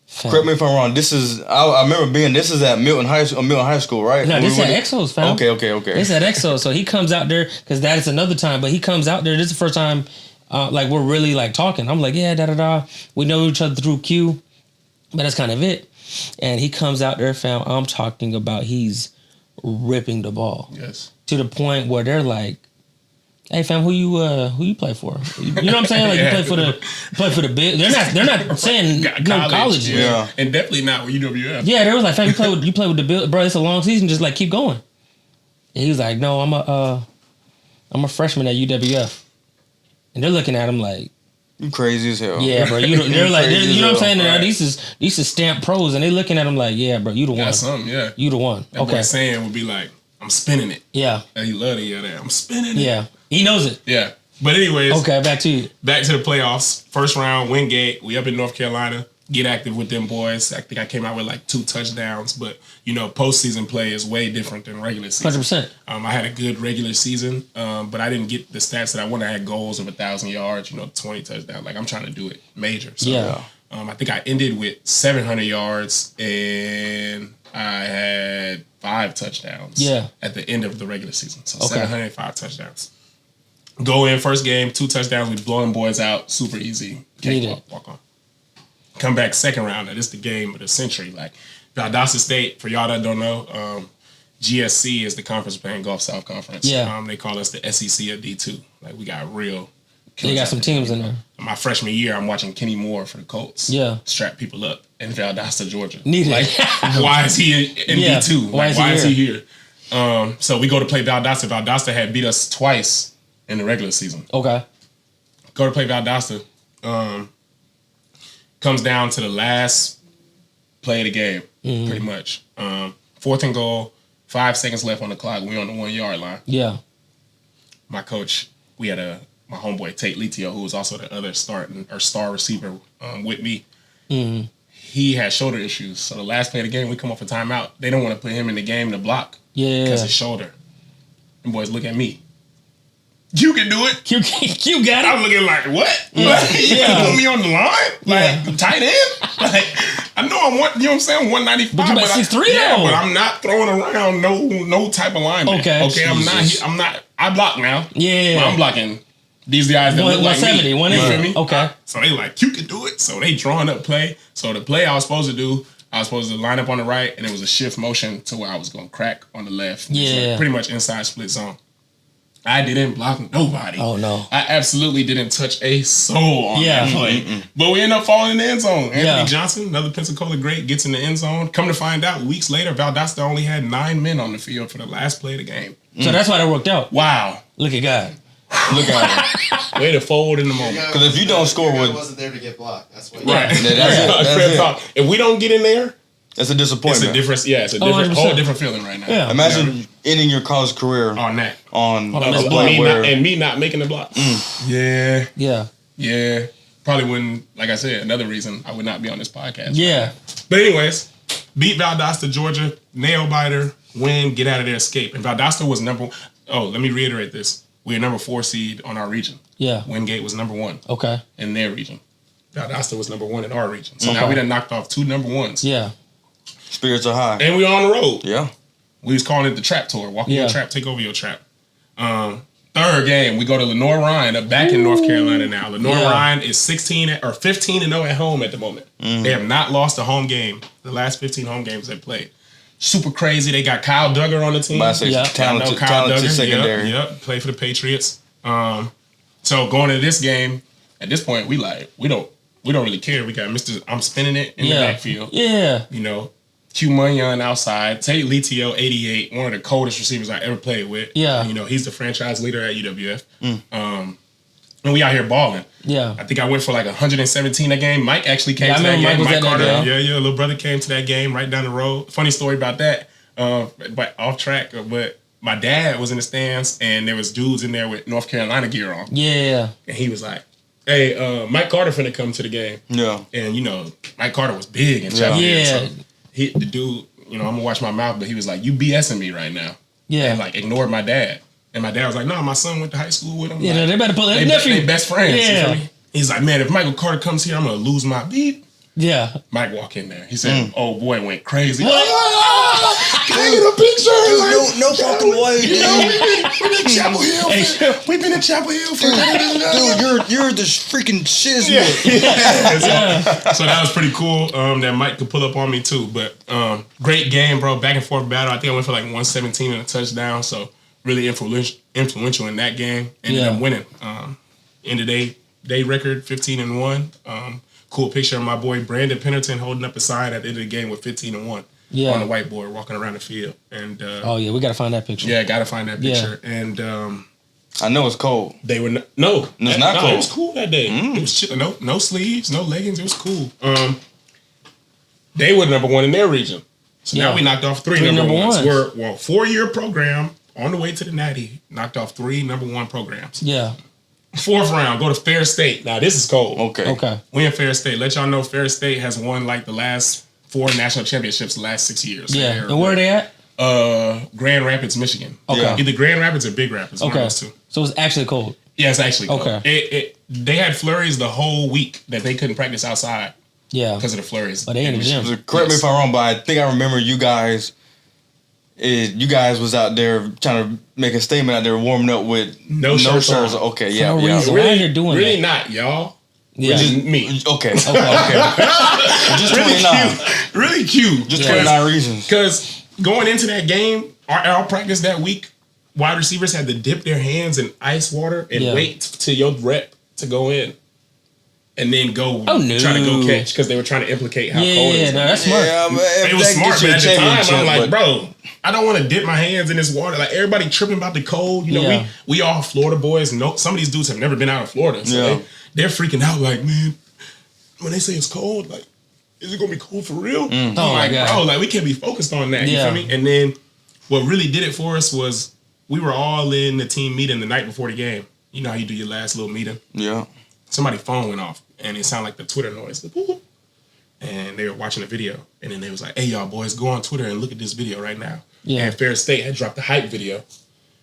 Fam. Correct me if I'm wrong. This is I remember this is at Milton High School, right? No, this is at Exos, fam. Okay. This is at Exos. So he comes out there, because that is another time, but he comes out there. This is the first time like we're really like talking. I'm like, yeah, da. We know each other through Q, but that's kind of it. And he comes out there, fam. I'm talking about he's ripping the ball. Yes. To the point where they're like, hey fam, who you play for? You know what I'm saying? Like, you play for the big. They're not saying no college. Yeah. And definitely not with UWF. Yeah, they was like, fam, you play with the Bill, bro. It's a long season. Just like keep going. And he was like, no, I'm a freshman at UWF, and they're looking at him like, you crazy as hell. Yeah, bro. You know what I'm saying? Right. These is stamped pros, and they looking at him like, yeah, bro, you the one. Got something, yeah. You the one. That boy saying would be like, I'm spinning it. Yeah. And he love to hear that. I'm spinning it. Yeah. He knows it. Yeah. But anyways. Okay, back to you. Back to the playoffs. First round, Wingate. We up in North Carolina. Get active with them boys. I think I came out with like 2 touchdowns. But, you know, postseason play is way different than regular season. 100%. I had a good regular season, but I didn't get the stats that I wanted. I had goals of 1,000 yards, 20 touchdowns. Like, I'm trying to do it major. So, I think I ended with 700 yards, and I had 5 touchdowns at the end of the regular season. So 705 touchdowns. Go in, first game, 2 touchdowns. We blowing boys out. Super easy. Walk on. come back second round. Now, this is the game of the century. Like, Valdosta State, for y'all that don't know, GSC is the conference playing Gulf South Conference. Yeah. They call us the SEC of D2. Like, we got real. They got some teams in there. My freshman year, I'm watching Kenny Moore for the Colts. Yeah. Strap people up in Valdosta, Georgia. Needed. Like, why is he in D2? Like, why is he here? So we go to play Valdosta. Valdosta had beat us twice in the regular season. Okay. Go to play Valdosta. Comes down to the last play of the game, pretty much. 4th and goal, 5 seconds left on the clock. We on the 1 yard line. Yeah. My coach, we had my homeboy Tate Litio, who was also the other star receiver with me. Mm-hmm. He had shoulder issues, so the last play of the game, we come off a timeout. They don't want to put him in the game to block because his shoulder. And boys look at me. You can do it. You got it. I'm looking like, what? Yeah. Like, you can put me on the line? Like, tight end? Like, I know I'm you know what I'm saying, 195. But you about 6'3" yeah, though. but I'm not throwing around no type of lineman. Okay. I'm not. I block now. Yeah. But I'm blocking these guys that look like 170, me. 180. You feel me? Okay. So they like, you can do it. So they drawing up play. So the play I was supposed to do, I was supposed to line up on the right, and it was a shift motion to where I was going to crack on the left. Yeah. So pretty much inside split zone. I didn't block nobody. Oh, no. I absolutely didn't touch a soul on that play. Mm-mm. But we end up falling in the end zone. Anthony Yeah. Johnson, another Pensacola great, gets in the end zone. Come to find out, weeks later, Valdosta only had 9 men on the field for the last play of the game. So that's why that worked out. Wow. Look at God. Look at it. Way to forward in the moment. Because if you don't score with... wasn't there to get blocked. That's what. Right. Yeah, that's it. If we don't get in there, That's a disappointment. it's a different, whole different feeling right now. Yeah. Imagine ending your college career On that. on On a that play where... Me not making the block. Yeah. Yeah. Probably wouldn't, like I said, another reason I would not be on this podcast. Yeah. But anyways, beat Valdosta, Georgia, nail biter, win, get out of there, escape. And Valdosta was let me reiterate this. We are number 4 seed on our region. Yeah. Wingate was number 1 Okay. in their region. Valdosta was number 1 in our region. So now we done knocked off 2 number 1s. Yeah. Spirits are high. And we were on the road. Yeah. We was calling it the trap tour. Walk in your trap, take over your trap. Third game, we go to Lenore Ryan, back in North Carolina now. Lenore Ryan is 15-0 at home at the moment. They have not lost a home game. The last 15 home games they played. Super crazy. They got Kyle Duggar on the team. But I say talented secondary. Yep. Play for the Patriots. So going into this game, at this point, we don't really care. We got Mr. I'm spinning it in the backfield. Yeah. You know, Q Munyon outside. Tate Litio, 88, one of the coldest receivers I ever played with. Yeah. You know, he's the franchise leader at UWF. And we out here balling. Yeah. I think I went for like 117 that game. Mike actually came to that game. Mike Carter. Yeah, little brother came to that game right down the road. Funny story about that. But off track. But my dad was in the stands and there was dudes in there with North Carolina gear on. Yeah. And he was like, hey, Mike Carter finna come to the game. Yeah. And, you know, Mike Carter was big in Chapel Hill. Yeah. So the dude, you know, I'm gonna watch my mouth, but he was like, you BSing me right now. Yeah. And like ignored my dad. And my dad was like, no, my son went to high school with him. Yeah, like, they better pull that they nephew. best friends. Yeah. You feel me? He's like, man, if Michael Carter comes here, I'm gonna lose my beat. Yeah. Mike walk in there. He said, oh boy, went crazy. What? Can I get a picture? Dude, no fucking way, dude. You know, we've been in Chapel Hill. We've been in Chapel Hill for Dude, you're the freaking shiznit. So that was pretty cool. That Mike could pull up on me too. But great game, bro. Back and forth battle. I think I went for like 117 and a touchdown. So really influential in that game. Ended up winning. End of day record 15-1. Cool picture of my boy Brandon Pennerton holding up a sign at the end of the game with 15-1 on the whiteboard, walking around the field. And oh yeah, we gotta find that picture. Yeah, gotta find that picture. And I know it's cold. they were It's not cold. It was cool that day. It was chill. No sleeves, no leggings. It was cool. They were number 1 in their region. So now we knocked off 3 number ones. We're 4-year program on the way to the Natty. Knocked off 3 number 1 programs. Yeah. 4th round, go to Fair State. Now this is cold. Okay. We in Fair State. Let y'all know Fair State has won like the last 4 national championships the last 6 years. Yeah. And where are they at? Grand Rapids, Michigan. Okay. Either Grand Rapids or Big Rapids. One of those two. So it's actually cold. Yeah, it's actually cold. Okay. They had flurries the whole week that they couldn't practice outside Yeah. because of the flurries. But they in the gym. Correct me if I'm wrong, but I think I remember you guys was out there trying to make a statement out there warming up with No shirts on. Okay, For no reason. Why are you doing Really that? not, y'all. Yeah. Which is me. Okay. Just 29. Really cute. Just 29 reasons. Because going into that game, our practice that week, wide receivers had to dip their hands in ice water and wait till your rep to go in. And then go try to go catch because they were trying to implicate how cold it was. No, that's smart. Yeah, It was smart, but at the time, I'm like, bro, I don't want to dip my hands in this water. Like, everybody tripping about the cold. You know, we all Florida boys. No, some of these dudes have never been out of Florida. So they're freaking out like, man, when they say it's cold, like, is it going to be cold for real? I'm like, bro, like, we can't be focused on that. You feel me? And then what really did it for us was we were all in the team meeting the night before the game. You know how you do your last little meeting? Yeah. Somebody's phone went off, and it sounded like the Twitter noise. And they were watching the video. And then they was like, hey, y'all boys, go on Twitter and look at this video right now. Yeah. And Fair State had dropped a hype video.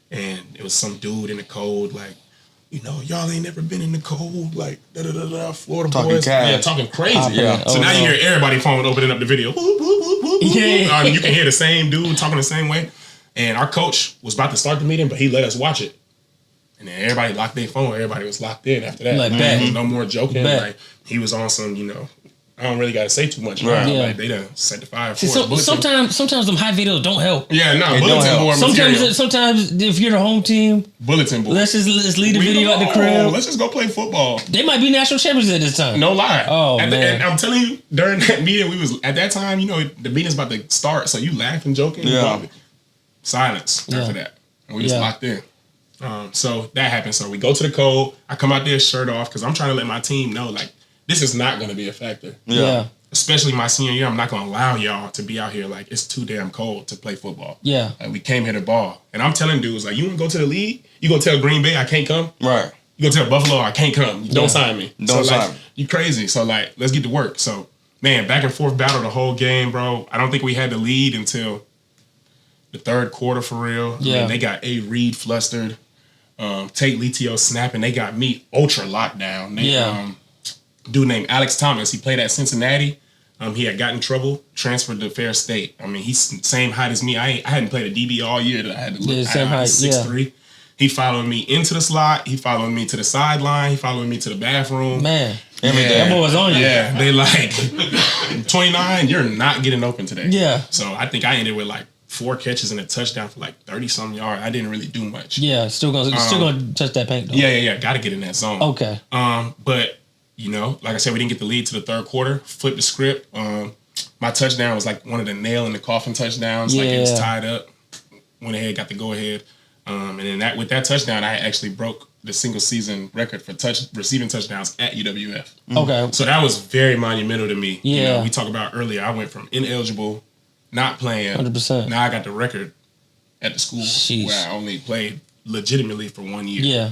And it was some dude in the cold, like, you know, y'all ain't never been in the cold, like, da-da-da-da, Florida talking boys. Cash. Yeah, talking crazy. So now no. you hear everybody phone opening up the video. You can hear the same dude talking the same way. And our coach was about to start the meeting, but he let us watch it. And then everybody locked their phone. Everybody was locked in after that. Like, no more joking. Like, he was on some, you know, I don't really got to say too much. Right. Like, they done set the fire for it. Sometimes them high videos don't help. Yeah, no, bulletin board material. Sometimes if you're the home team, bulletin board. Let's leave the video at the crib. Let's just go play football. They might be national champions at this time. No lie. Oh, man. And I'm telling you, during that meeting, we was, at that time, you know, the meeting's about to start, so you laughing, joking. Yeah. Silence after that. And we just locked in. So that happened. So we go to the cold. I come out there shirt off because I'm trying to let my team know, like, this is not going to be a factor. Yeah. Especially my senior year, I'm not going to allow y'all to be out here like it's too damn cold to play football. Yeah. Like, we came here to ball. And I'm telling dudes, like, you want to go to the league? You going to tell Green Bay I can't come? Right. You going to tell Buffalo I can't come? Don't sign me. Don't sign me. You crazy. So, like, let's get to work. So, man, back and forth battle the whole game, bro. I don't think we had the lead until the third quarter for real. Yeah. I mean, they got A. Reed flustered. Tate Litio snapping. They got me ultra locked down. Dude named Alex Thomas. He played at Cincinnati. He had gotten in trouble, transferred to Fair State. I mean, he's same height as me. I hadn't played a DB all year that I had to look. Same height, 6'3". He followed me into the slot. He followed me to the sideline. He followed me to the bathroom. Man, that boy was on you. Yeah, they like 29. You're not getting open today. Yeah. So I think I ended with like 4 catches and a touchdown for like 30-some yards. I didn't really do much. Yeah, still gonna touch that paint though. Yeah. Got to get in that zone. Okay. But you know, like I said, we didn't get the lead to the third quarter. Flipped the script. My touchdown was like one of the nail in the coffin touchdowns. Like, it was tied up. Went ahead, got the go ahead. And then with that touchdown, I actually broke the single season record for receiving touchdowns at UWF. Okay. So that was very monumental to me. Yeah. You know, we talked about earlier, I went from ineligible, not playing. 100%. Now I got the record at the school where I only played legitimately for 1 year. Yeah.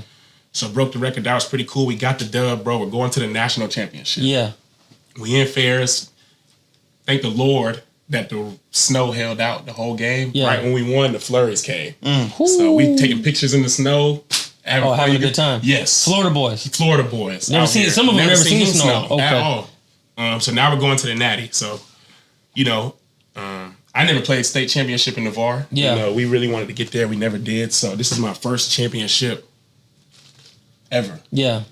So broke the record. That was pretty cool. We got the dub, bro. We're going to the national championship. Yeah. We in Ferris. Thank the Lord that the snow held out the whole game. Yeah. Right when we won, the flurries came. So we taking pictures in the snow. Having a good time. Yes. Florida boys. Never seen some of them. Never seen snow. Okay. At all. So now we're going to the Natty. So, you know, I never played state championship in Navarre. Yeah. You know, we really wanted to get there. We never did. So this is my first championship ever. Yeah.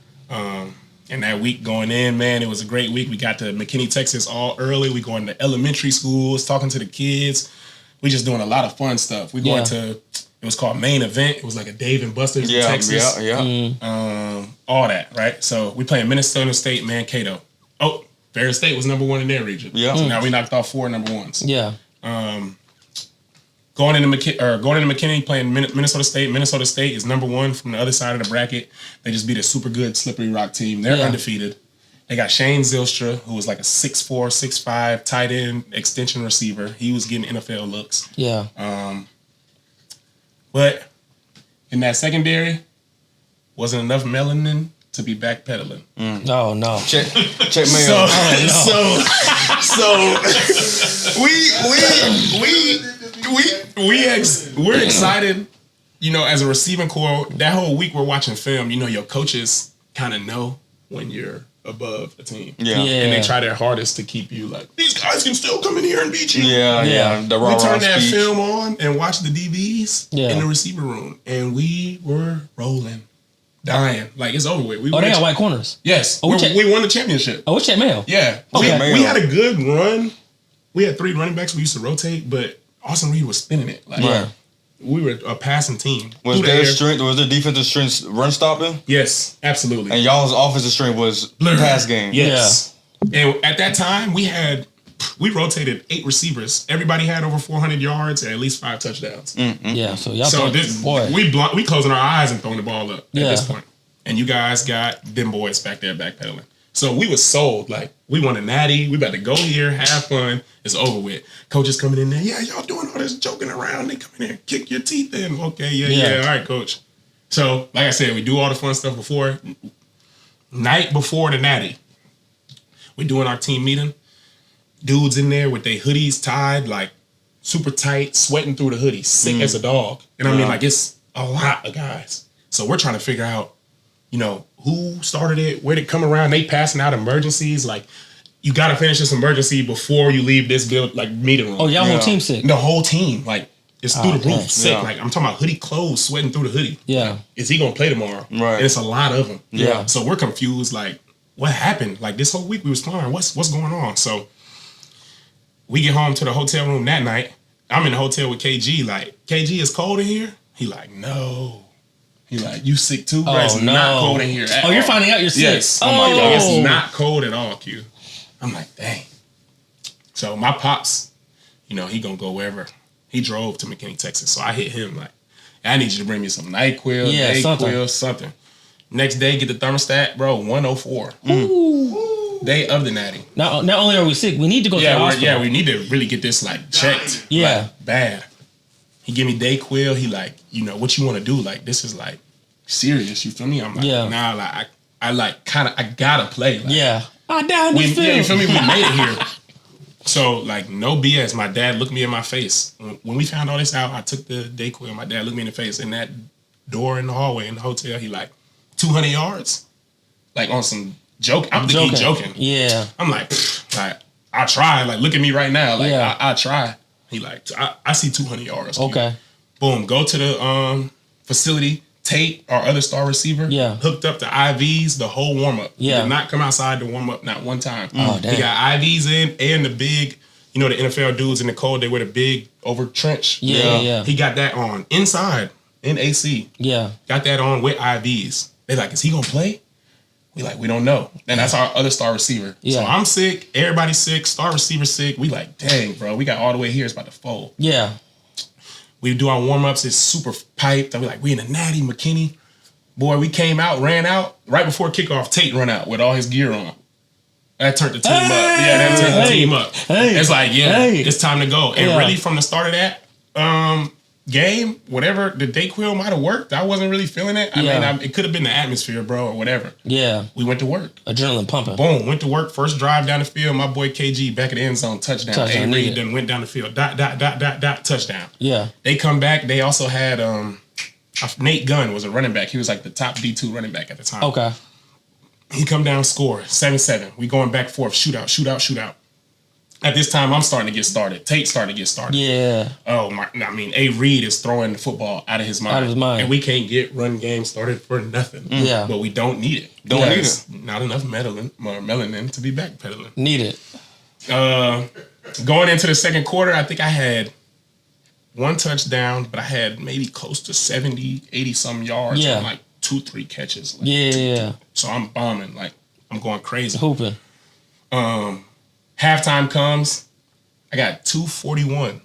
And that week going in, man, it was a great week. We got to McKinney, Texas all early. We going to elementary schools, talking to the kids. We just doing a lot of fun stuff. We going to, it was called Main Event. It was like a Dave and Buster's in Texas. All that, right? So we playing Minnesota State, Mankato. Oh, Ferris State was number 1 in their region. Yeah. So now we knocked off 4 number 1s. Yeah. Going into McKinney, playing Minnesota State. Minnesota State is number 1 from the other side of the bracket. They just beat a super good Slippery Rock team. They're undefeated. They got Shane Zylstra, who was like a 6'4", 6'5", tight end extension receiver. He was getting NFL looks. Yeah. But in that secondary, wasn't enough melanin to be backpedaling. Oh no. Check mail. We're excited, you know, as a receiving core. That whole week we're watching film, you know, your coaches kind of know when you're above a team. Yeah. And they try their hardest to keep you like, these guys can still come in here and beat you. Yeah. The we turned that film on and watched the DBs in the receiver room, and we were rolling. dying. Like, it's over with. We they got white corners. Yes. Oh, we won the championship. Oh, what's that Mayo? Yeah. Okay. We had a good run. We had 3 running backs we used to rotate, but Austin Reed was spinning it. Like, we were a passing team. Was their defensive strength run stopping? Yes, absolutely. And y'all's offensive strength was pass game. Yes. Yeah. And at that time, we rotated 8 receivers. Everybody had over 400 yards and at least 5 touchdowns. Mm-hmm. Yeah, so y'all we closing our eyes and throwing the ball up at this point. And you guys got them boys back there backpedaling. So we was sold. Like, we won a natty. We about to go here, have fun. It's over with. Coaches coming in there. Yeah, y'all doing all this joking around. They come in there and kick your teeth in. Okay, yeah. All right, coach. So, like I said, we do all the fun stuff before. Night before the natty, we doing our team meeting. Dudes in there with their hoodies tied, like, super tight, sweating through the hoodie, sick as a dog. And I mean, like, it's a lot of guys. So we're trying to figure out, who started it, where did it come around. They passing out emergencies. Like, you got to finish this emergency before you leave this meeting room. Oh, y'all whole team sick? The whole team. Like, it's through the roof, sick. Like, I'm talking about hoodie clothes, sweating through the hoodie. Yeah. Like, is he going to play tomorrow? Right. And it's a lot of them. Yeah. So we're confused. Like, what happened? Like, this whole week we was flying. What's going on? So we get home to the hotel room that night. I'm in the hotel with KG. Like, KG, is cold in here? He like, no. He like, you sick too, bro? It's not cold in here at all. You're finding out you're sick? Yes. Oh my God. It's not cold at all, Q. I'm like, dang. So my pops, he gonna go wherever. He drove to McKinney, Texas. So I hit him like, I need you to bring me some NyQuil, something. Next day, get the thermostat, bro, 104. Day of the natty. Not only are we sick, we need to go to the hospital. Yeah, we need to really get this like checked. Yeah. Like, bad. He give me Dayquil. He like, what you want to do? Like, this is like serious. You feel me? I'm like, nah, like I gotta play. Like, I down this field. Yeah, you feel me? We made it here. So like, no BS. My dad looked me in my face when we found all this out. I took the Dayquil. My dad looked me in the face in that door in the hallway in the hotel. He like 200 yards, like on some joke. I'm thinking he joking. Yeah. I'm like I try. Like, look at me right now. Like, I try. He like, I see 200 yards. Okay. Boom. Go to the facility. Tate, our other star receiver, hooked up the IVs the whole warm up. He did not come outside to warm up not one time. Oh, damn. He got IVs in and the big, the NFL dudes in the cold, they wear the big over trench. Yeah. He got that on inside in AC. Yeah. Got that on with IVs. They like, is he gonna play? We like, we don't know. And that's our other star receiver. Yeah. So I'm sick. Everybody's sick. Star receiver sick. We like, dang, bro. We got all the way here. It's about to fold. Yeah. We do our warm-ups. It's super piped. We like, we in a natty, McKinney. Boy, we came out, ran out. Right before kickoff, Tate run out with all his gear on. That turned the team up. Yeah, that turned the team up. It's like, it's time to go. And really, from the start of that game, whatever, the Dayquil might have worked. I wasn't really feeling it. I mean, it could have been the atmosphere, bro, or whatever. Yeah. We went to work. Adrenaline pumping. Boom, went to work. First drive down the field. My boy KG back at the end zone, touchdown. Reed then went down the field. Dot, touchdown. Yeah. They come back. They also had Nate Gunn was a running back. He was like the top D2 running back at the time. Okay. He come down, score 7-7. We going back forth, shootout. At this time, I'm starting to get started. Tate starting to get started. Yeah. Oh my! I mean, A. Reed is throwing the football out of his mind. And we can't get run game started for nothing. Yeah. But we don't need it. Don't need it. Not enough melanin to be backpedaling. Need it. Going into the second quarter, I think I had 1 touchdown, but I had maybe close to 70, 80 some yards on like 2-3 catches. Like, yeah. So I'm bombing. Like, I'm going crazy. Hooping. Halftime comes, I got 241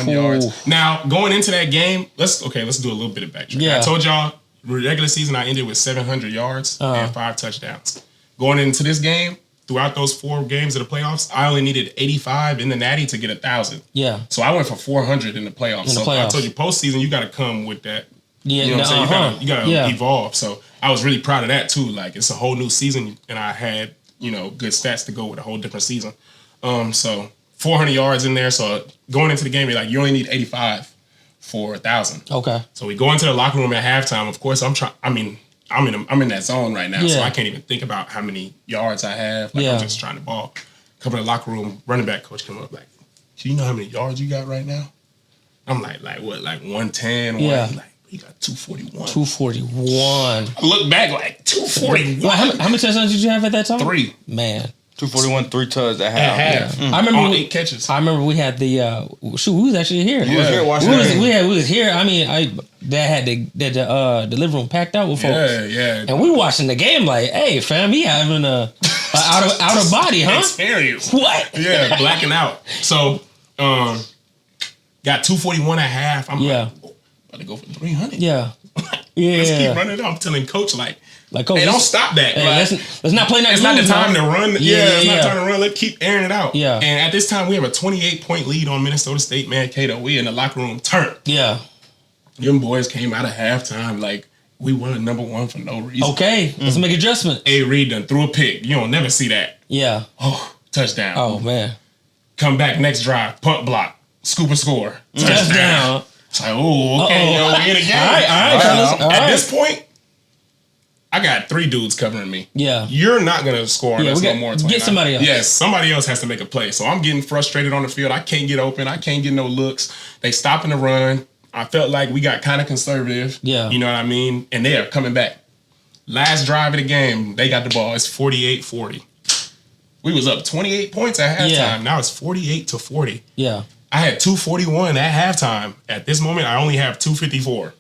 yards. Now, going into that game, let's do a little bit of backtrack. Yeah. I told y'all, regular season, I ended with 700 yards and 5 touchdowns. Going into this game, throughout those 4 games of the playoffs, I only needed 85 in the natty to get 1,000. Yeah. So I went for 400 in the playoffs. I told you, postseason, you got to come with that. Yeah. You know what I'm saying? You got to evolve. So I was really proud of that, too. Like, it's a whole new season, and I had good stats to go with a whole different season. So 400 yards in there. So going into the game, you're like, you only need 85 for 1,000. Okay. So we go into the locker room at halftime. Of course, I'm in that zone right now, so I can't even think about how many yards I have. Like, I'm just trying to ball. Come to the locker room, running back coach come up like, do you know how many yards you got right now? I'm like what? Like 110? Yeah. He like, He got 241. 241. I look back like 241. Well, how many touchdowns did you have at that time? 3. Man. 241, 3 touchdowns at half. I remember all 8 catches. I remember we had the we was actually here. We was here watching we was here. I mean, Dad had the living room packed out with folks. Yeah. And we watching the game like, hey fam, he having a out of body, huh? Experience. What? Yeah, blacking out. So, got 241 at half. I'm like, about to go for 300. Yeah. Let's keep running it. I'm telling coach like coach, hey, don't stop that. Hey, like, let's not play that. It's not the time to run. It's not time to run. Let's keep airing it out. Yeah. And at this time, we have a 28-point lead on Minnesota State. Man, Cato, we in the locker room turned. Yeah. Them boys came out of halftime like we won number 1 for no reason. Okay, let's make adjustments. A. Reed done threw a pick. You don't never see that. Yeah. Oh, touchdown. Oh man. Come back next drive, punt block, scoop and score, Touchdown. It's like, oh, okay, yo, we in the game. All right, fellas. At this point, I got 3 dudes covering me. Yeah. You're not going to score on us no more. Get somebody else. Yes, somebody else has to make a play. So I'm getting frustrated on the field. I can't get open. I can't get no looks. They stopping the run. I felt like we got kind of conservative. Yeah. You know what I mean? And they are coming back. Last drive of the game, they got the ball. It's 48-40. We was up 28 points at halftime. Yeah. Now it's 48-40. Yeah. I had 241 at halftime. At this moment, I only have 254.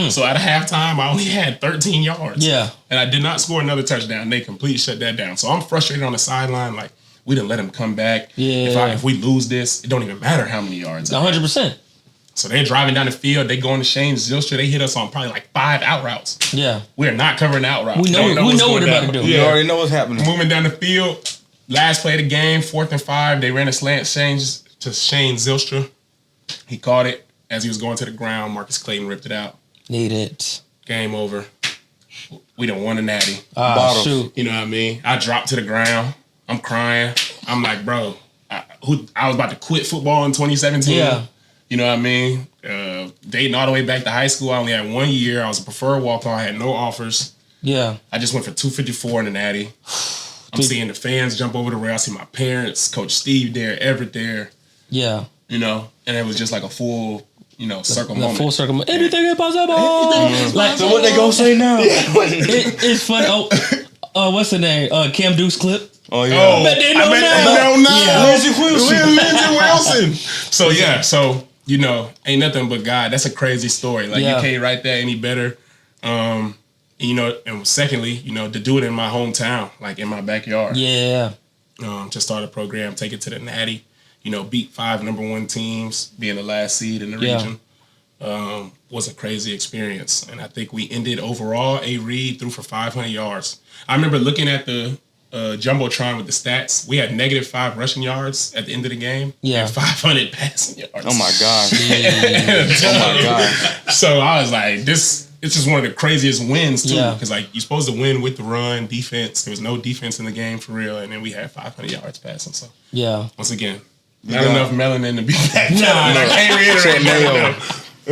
So at halftime, I only had 13 yards. Yeah. And I did not score another touchdown. They completely shut that down. So I'm frustrated on the sideline. Like, we didn't let him come back. Yeah. If we lose this, it don't even matter how many yards. 100%. So they're driving down the field. They going to Shane Zylstra. They hit us on probably like 5 out routes. Yeah. We're not covering the out routes. We know what they're about to do. You already know what's happening. Moving down the field. Last play of the game, 4th and 5. They ran a slant change to Shane Zylstra. He caught it as he was going to the ground. Marcus Clayton ripped it out. Need it. Game over. We done won a natty. Shoot. You know what I mean? I dropped to the ground. I'm crying. I'm like, bro, I was about to quit football in 2017. Yeah. You know what I mean? Dating all the way back to high school. I only had 1 year. I was a preferred walk-on. I had no offers. Yeah. I just went for 254 in the natty. I'm seeing the fans jump over the rail. I see my parents, Coach Steve there, Everett there. Yeah. You know, and it was just like a full, circle moment. Full circle moment. Anything is possible. Like, So what they gonna say now? it's funny. What's the name? Cam Dukes clip. Oh yeah. Oh, Bet they know I bet now. they know now. Yeah. Lindsey Wilson. So yeah, ain't nothing but God. That's a crazy story. Like you can't write that any better. And secondly, to do it in my hometown, like in my backyard. Yeah. To start a program, take it to the Natty. Beat 5 number 1 teams, being the last seed in the region. Was a crazy experience. And I think we ended overall, A. Reed threw for 500 yards. I remember looking at the Jumbotron with the stats. We had -5 rushing yards at the end of the game. Yeah. And 500 passing yards. Oh my gosh. Oh my god. So I was like, it's just one of the craziest wins too. Yeah. Because like you're supposed to win with the run, defense. There was no defense in the game for real. And then we had 500 yards passing. So yeah. once again, not enough melanin to be that. Nah, I can't reiterate Mayo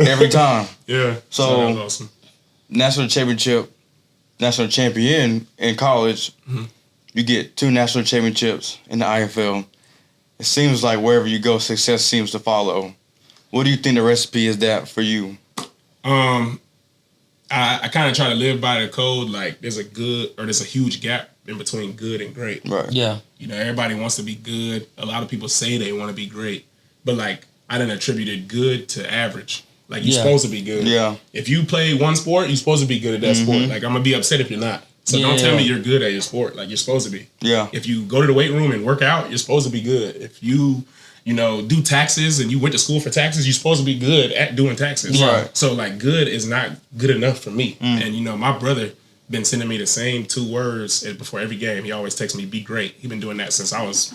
every time. Yeah. So that was awesome. national champion in college. You get 2 national championships in the IFL. It seems like wherever you go, success seems to follow. What do you think the recipe is that for you? I kind of try to live by the code. Like there's a huge gap in between good and great. Right. Yeah. Everybody wants to be good. A lot of people say they want to be great, but like I done attributed good to average. Like you're supposed to be good. Yeah. If you play one sport, you're supposed to be good at that sport. Like I'm gonna be upset if you're not. So don't tell me you're good at your sport. Like you're supposed to be. Yeah. If you go to the weight room and work out, you're supposed to be good. If you do taxes and you went to school for taxes, you're supposed to be good at doing taxes. Right. So like good is not good enough for me. And my brother been sending me the same 2 words before every game. He always texts me, "Be great." He's been doing that since I was,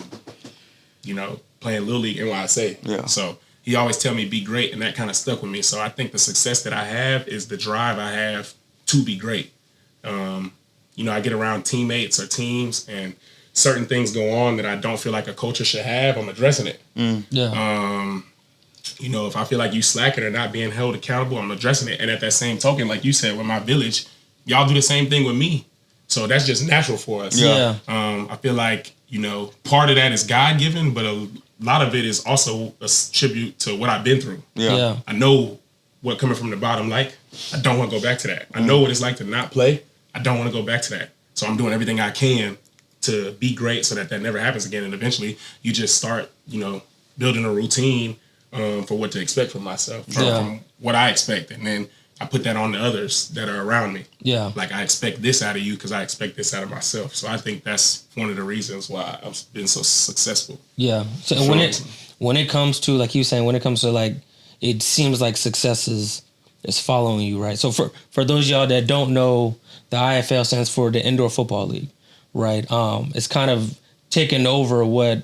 playing Little League NYSA. Yeah. So he always tell me, "Be great," and that kind of stuck with me. So I think the success that I have is the drive I have to be great. I get around teammates or teams and certain things go on that I don't feel like a culture should have. I'm addressing it. Yeah. If I feel like you slacking or not being held accountable, I'm addressing it. And at that same token, like you said, with my village, y'all do the same thing with me. So that's just natural for us. Yeah. I feel like, part of that is God-given, but a lot of it is also a tribute to what I've been through. Yeah. Yeah. I know what coming from the bottom like. I don't want to go back to that. I know what it's like to not play. I don't want to go back to that. So I'm doing everything I can to be great so that never happens again. And eventually you just start, building a routine for what to expect from myself, from what I expect. And then I put that on the others that are around me. Yeah. Like, I expect this out of you because I expect this out of myself. So I think that's one of the reasons why I've been so successful. Yeah. So when it comes to, like you were saying, when it comes to, like, it seems like success is following you, right? So for those of y'all that don't know, the IFL stands for the Indoor Football League, right? It's kind of taken over what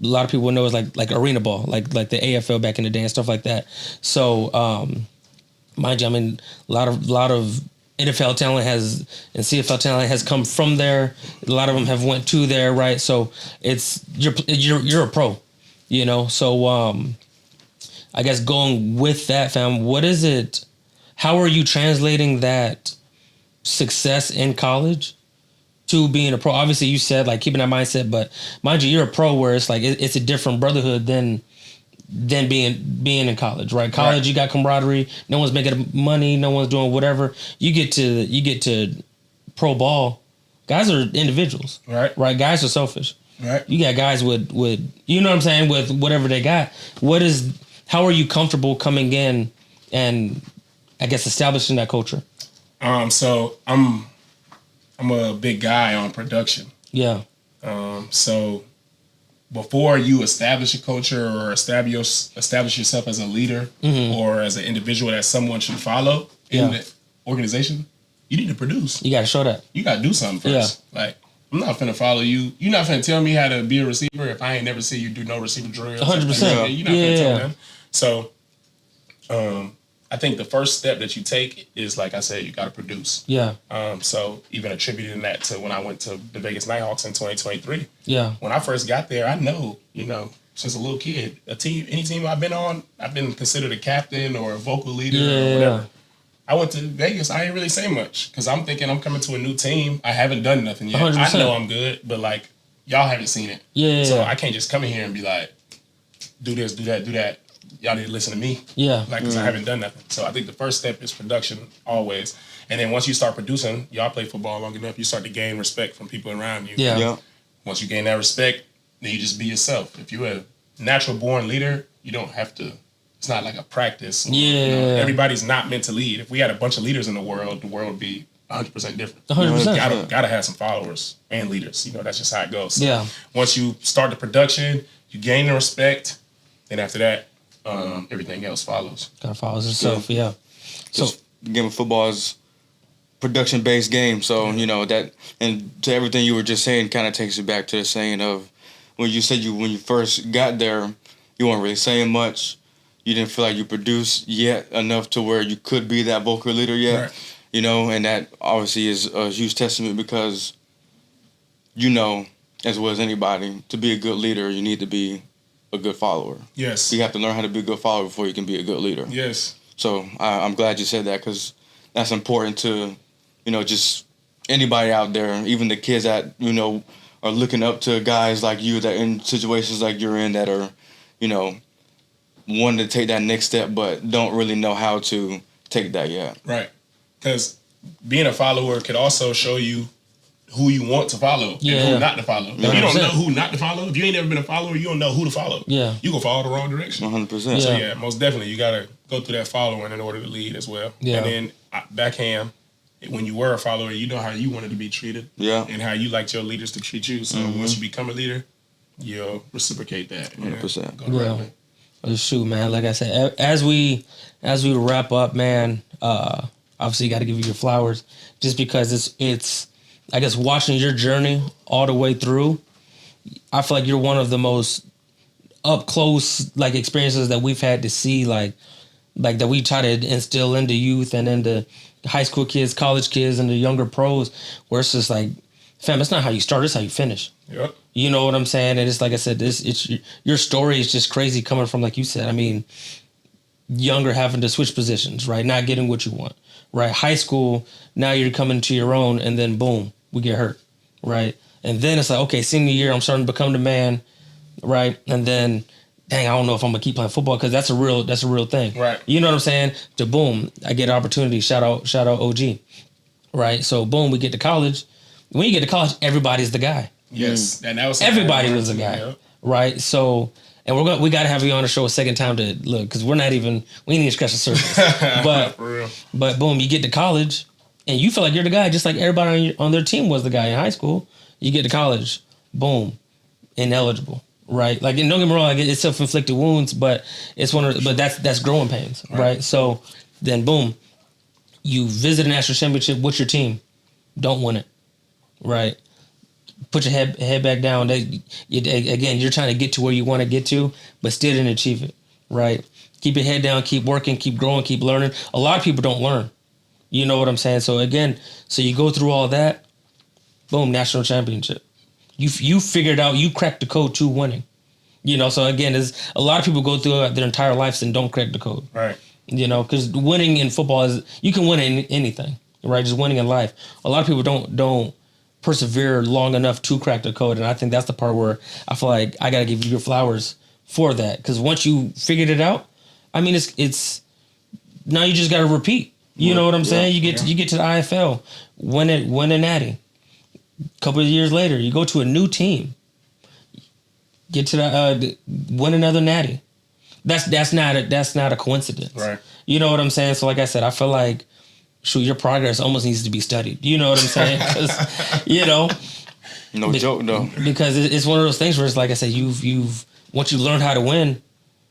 a lot of people know as like arena ball, like the AFL back in the day and stuff like that. So, mind you, I mean, a lot of NFL talent and CFL talent has come from there. A lot of them have went to there, right? So it's you're a pro, So I guess going with that, fam, what is it? How are you translating that success in college to being a pro? Obviously, you said like keeping that mindset, but mind you, you're a pro where it's like it's a different brotherhood than being in college, right? College, right. You got camaraderie. No one's making money. No one's doing whatever. You get to pro ball. Guys are individuals, right? Right. Guys are selfish, right? You got guys with you know what I'm saying, with whatever they got. How are you comfortable coming in and I guess establishing that culture? So I'm a big guy on production. Yeah. So before you establish a culture or establish yourself as a leader or as an individual that someone should follow in the organization, you need to produce. You got to show that. You got to do something first. Yeah. Like, I'm not finna follow you. You're not finna tell me how to be a receiver if I ain't never see you do no receiver drills. 100%. You're not finna tell me. So, I think the first step that you take is, like I said, you got to produce. Yeah. So even attributing that to when I went to the Vegas Nighthawks in 2023. Yeah. When I first got there, I know, since a little kid, any team I've been on, I've been considered a captain or a vocal leader or whatever. I went to Vegas. I ain't really say much because I'm thinking I'm coming to a new team. I haven't done nothing yet. 100%. I know I'm good, but like y'all haven't seen it. Yeah. So I can't just come in here and be like, do this, do that, do that. Y'all need to listen to me. Yeah. Like, because I haven't done nothing. So I think the first step is production always. And then once you start producing, y'all play football long enough, you start to gain respect from people around you. Yeah. Once you gain that respect, then you just be yourself. If you're a natural born leader, you don't have to. It's not like a practice. Everybody's not meant to lead. If we had a bunch of leaders in the world would be 100% different. 100%. Gotta have some followers and leaders. That's just how it goes. So once you start the production, you gain the respect. Then after that, everything else follows. Kind of follows itself, yeah. So the game of football is production-based game. So that, and to everything you were just saying, kind of takes you back to the saying of when you said when you first got there, you weren't really saying much. You didn't feel like you produced yet enough to where you could be that vocal leader yet, right. And that obviously is a huge testament because, as well as anybody, to be a good leader, you need to be a good follower. Yes. You have to learn how to be a good follower before you can be a good leader. Yes. So I'm glad you said that because that's important to, just anybody out there, even the kids that, are looking up to guys like you that in situations like you're in that are, wanting to take that next step, but don't really know how to take that yet. Right. Because being a follower could also show you who you want to follow and who not to follow. If you don't know who not to follow, if you ain't never been a follower, you don't know who to follow. Yeah. You gonna follow the wrong direction. 100%. So most definitely you gotta go through that following in order to lead as well. Yeah. And then backhand, when you were a follower, you know how you wanted to be treated. Yeah. And how you liked your leaders to treat you. So once you become a leader, you'll reciprocate that. 100%. Yeah. Shoot, man. Like I said, as we wrap up, man, obviously you got to give you your flowers just because it's I guess watching your journey all the way through. I feel like you're one of the most up close like experiences that we've had to see like that we try to instill into youth and into high school kids, college kids, and the younger pros, where it's just like, fam, it's not how you start, it's how you finish. Yep. You know what I'm saying? And it's like I said, it's your story is just crazy coming from, like you said, I mean, younger having to switch positions, right? Not getting what you want, right? High school, now you're coming to your own, and then boom, we get hurt, right? And then it's like, okay, senior year, I'm starting to become the man, right? And then dang, I don't know if I'm gonna keep playing football because that's a real thing. Right. You know what I'm saying? To boom, I get an opportunity. Shout out OG. Right. So boom, we get to college. When you get to college, everybody's the guy. Yes, and that was Everybody was a guy. Yep. Right. So, and we got to have you on the show a second time to look because we ain't even scratch the surface. But For real. but boom, you get to college and you feel like you're the guy, just like everybody on their team was the guy in high school. You get to college, boom, ineligible. Right, like, and don't get me wrong, like, it's self-inflicted wounds, but it's but that's growing pains, right? So then, boom, you visit a national championship. What's your team? Don't win it, right? Put your head back down. Again, you're trying to get to where you want to get to, but still didn't achieve it, right? Keep your head down, keep working, keep growing, keep learning. A lot of people don't learn. You know what I'm saying? So again, you go through all that, boom, national championship. You figured out, you cracked the code to winning. You know, so again, there's a lot of people go through their entire lives and don't crack the code. Right. You know, because winning in football is, you can win in anything, right? Just winning in life. A lot of people don't persevere long enough to crack the code, and I think that's the part where I feel like I got to give you your flowers for that. Because once you figured it out, I mean, it's now you just got to repeat. You know what I'm saying? You get to the IFL, win a natty. A couple of years later, you go to a new team, get to the win another natty. That's not a coincidence, right? You know what I'm saying? So like I said, I feel like your progress almost needs to be studied. You know what I'm saying? 'Cause, you know, no joke though. Because it's one of those things where it's like I said, you've once you learn how to win,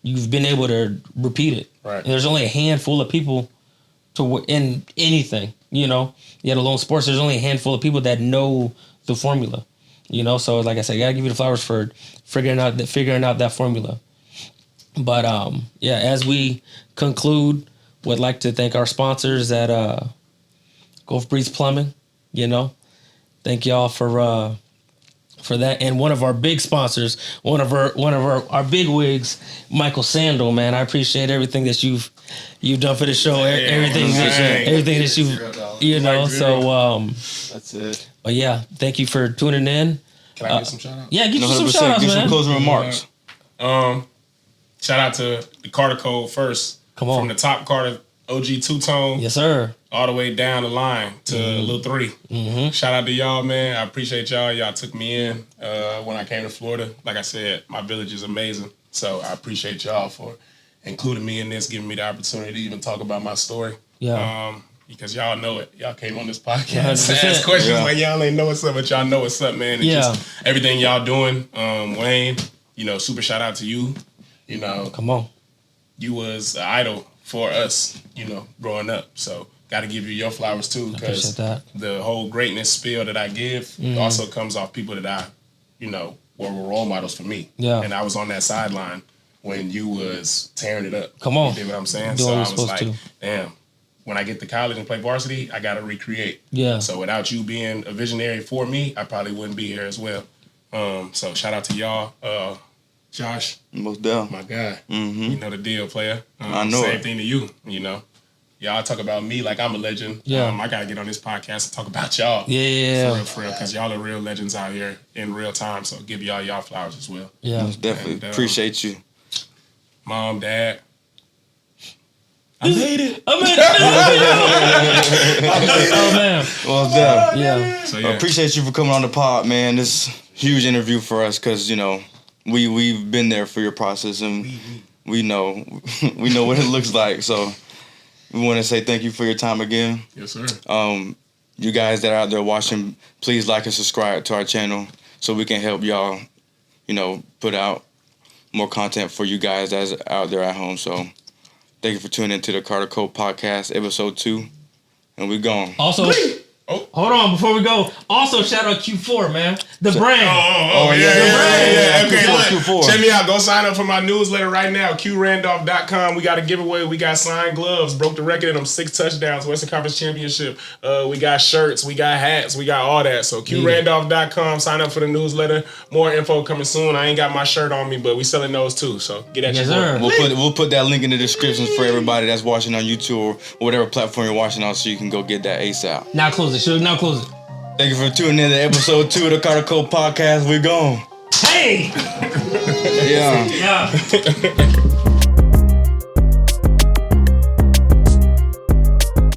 you've been able to repeat it. Right. And there's only a handful of people in anything, you know, yet alone sports, there's only a handful of people that know the formula, you know? So like I said, I gotta give you the flowers for figuring out that formula. But, yeah, as we conclude, would like to thank our sponsors at, Gulf Breeze Plumbing, you know, thank y'all for that. And one of our big sponsors, one of our big wigs, Michael Sandel, man, I appreciate everything that you've done for the show. Everything that you know. So That's it. but yeah, thank you for tuning in. Can I get some shout outs? Yeah, get you some 100%. shout outs, Get man. some closing remarks. Shout out to the Carter Code first. Come on. From the top Carter OG two-tone. Yes, sir. All the way down the line to Lil 3. Mm-hmm. Shout out to y'all, man. I appreciate y'all. Y'all took me in when I came to Florida. Like I said, my village is amazing. So I appreciate y'all for including me in this, giving me the opportunity to even talk about my story. Yeah. Because y'all know it. Y'all came on this podcast to 100%. ask questions Yeah. like y'all ain't know what's up, but y'all know what's up, man. And just everything y'all doing. Wayne, you know, super shout out to you. You know, Come on. you was an idol for us, you know, growing up. So got to give you your flowers too, because Appreciate that. the whole greatness spiel that I give also comes off people that I, you know, were role models for me. Yeah. And I was on that sideline when you was tearing it up. Come on. You dig what I'm saying? Doing So what I you're was like, supposed damn, when I get to college and play varsity, I got to recreate. Yeah. So without you being a visionary for me, I probably wouldn't be here as well. So shout out to y'all. Josh, Most down. my guy. Mm-hmm. You know the deal, player. I know Same it. thing to you, you know. Y'all talk about me like I'm a legend. Yeah. I got to get on this podcast and talk about y'all. Yeah. For real, because y'all are real legends out here in real time. So give y'all flowers as well. Yeah. Most definitely. And, Appreciate you. Mom, Dad. I made it. Oh man. Most down. Yeah. So I yeah. appreciate you for coming on the pod, man. This huge interview for us because, you know, we've been there for your process and we know what it looks like. So we want to say thank you for your time again. Yes, sir. You guys that are out there watching, please like and subscribe to our channel so we can help y'all, you know, put out more content for you guys that's out there at home. So thank you for tuning into the Carter Code Podcast, episode 2. And we gone. Also, hold on before we go. Also, shout out Q4, man. The brand. Yeah. Okay, Q4. look, check me out. Go sign up for my newsletter right now. QRandolph.com. We got a giveaway. We got signed gloves. Broke the record in them 6 touchdowns. Western Conference Championship. We got shirts. We got hats. We got all that. So QRandolph.com. Sign up for the newsletter. More info coming soon. I ain't got my shirt on me, but we selling those too. So get at Yes, your sir. boy. We'll put that link in the description for everybody that's watching on YouTube or whatever platform you're watching on so you can go get that ASAP. Now close it. Suge, now close it. Thank you for tuning in to episode 2 of the Carter Code Podcast. We're gone. Hey! Yeah. Yeah. Yeah.